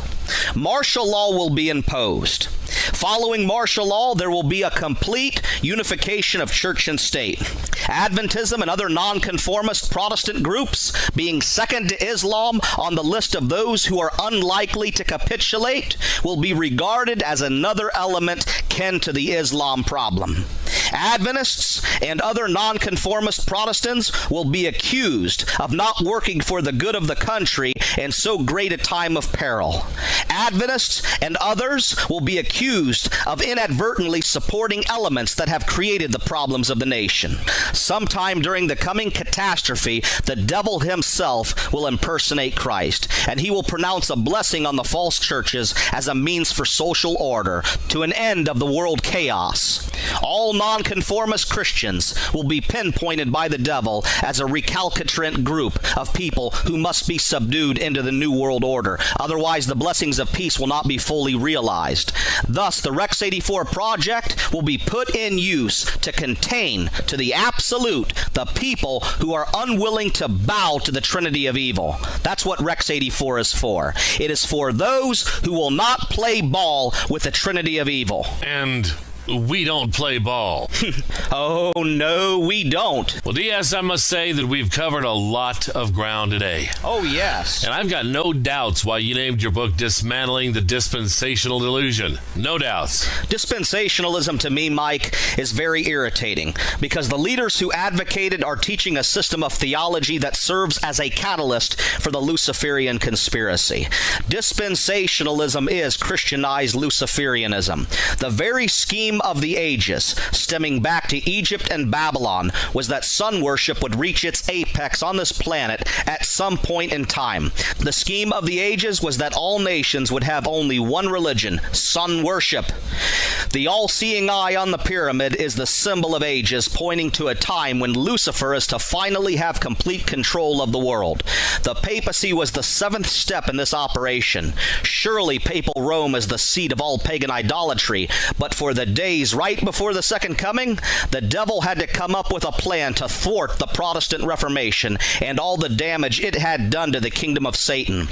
martial law will be imposed. Following martial law, there will be a complete unification of church and state. Adventism and other nonconformist Protestant groups, being second to Islam on the list of those who are unlikely to capitulate, will be regarded as another element kin to the Islam problem. Adventists and other nonconformist Protestants will be accused of not working for the good of the country in so great a time of peril. Adventists and others will be accused of inadvertently supporting elements that have created the problems of the nation. Sometime during the coming catastrophe, the devil himself will impersonate Christ, and he will pronounce a blessing on the false churches as a means for social order to an end of the world chaos. All nonconformist Christians will be pinpointed by the devil as a recalcitrant group of people who must be subdued into the New World Order. Otherwise, the blessings of peace will not be fully realized. Thus, the Rex 84 project will be put in use to contain to the absolute the people who are unwilling to bow to the Trinity of evil. That's what Rex 84 is for. It is for those who will not play ball with the Trinity of evil. And we don't play ball. Oh, no, we don't. Well, DS, I must say that we've covered a lot of ground today. Oh, yes. And I've got no doubts why you named your book Dismantling the Dispensational Delusion. No doubts. Dispensationalism, to me, Mike, is very irritating, because the leaders who advocated are teaching a system of theology that serves as a catalyst for the Luciferian conspiracy. Dispensationalism is Christianized Luciferianism. The very scheme of the ages, stemming back to Egypt and Babylon, was that sun worship would reach its apex on this planet at some point in time. The scheme of the ages was that all nations would have only one religion, sun worship. The all-seeing eye on the pyramid is the symbol of ages, pointing to a time when Lucifer is to finally have complete control of the world. The papacy was the seventh step in this operation. Surely papal Rome is the seat of all pagan idolatry, but for the days right before the Second Coming, the devil had to come up with a plan to thwart the Protestant Reformation and all the damage it had done to the kingdom of Satan.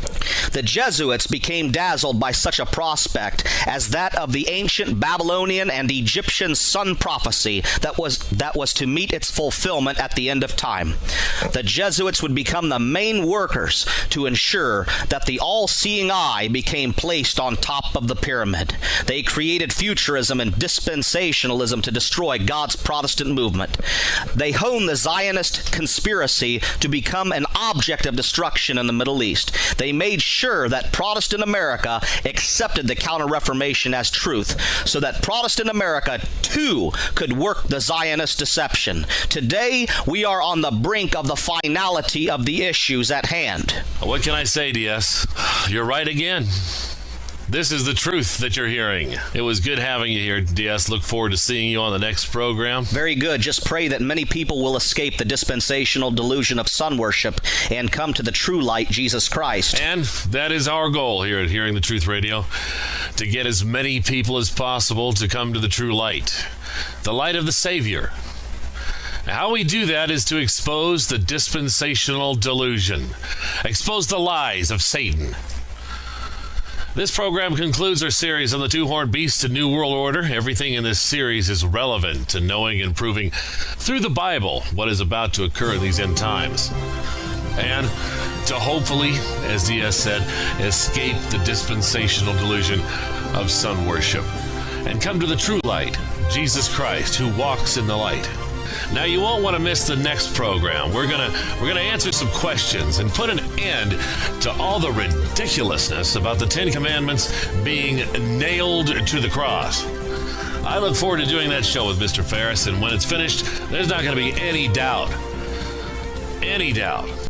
The Jesuits became dazzled by such a prospect as that of the ancient Babylonian and Egyptian sun prophecy that was to meet its fulfillment at the end of time. The Jesuits would become the main workers to ensure that the all-seeing eye became placed on top of the pyramid. They created futurism and dispensationalism to destroy God's Protestant movement. They honed the Zionist conspiracy to become an object of destruction in the Middle East. They made sure that Protestant America accepted the Counter-Reformation as truth, so that Protestant America too could work the Zionist deception. Today, we are on the brink of the finality of the issues at hand. What can I say, DS? You're right again. This is the truth that you're hearing. It was good having you here, DS. Look forward to seeing you on the next program. Very good. Just pray that many people will escape the dispensational delusion of sun worship and come to the true light, Jesus Christ. And that is our goal here at Hearing the Truth Radio, to get as many people as possible to come to the true light, the light of the Savior. How we do that is to expose the dispensational delusion, expose the lies of Satan. This program concludes our series on the two-horned beast and New World Order. Everything in this series is relevant to knowing and proving through the Bible what is about to occur in these end times. And to hopefully, as DS said, escape the dispensational delusion of sun worship and come to the true light, Jesus Christ, who walks in the light. Now, you won't want to miss the next program. We're gonna answer some questions and put an end to all the ridiculousness about the Ten Commandments being nailed to the cross. I look forward to doing that show with Mr. Ferris, and when it's finished, there's not going to be any doubt.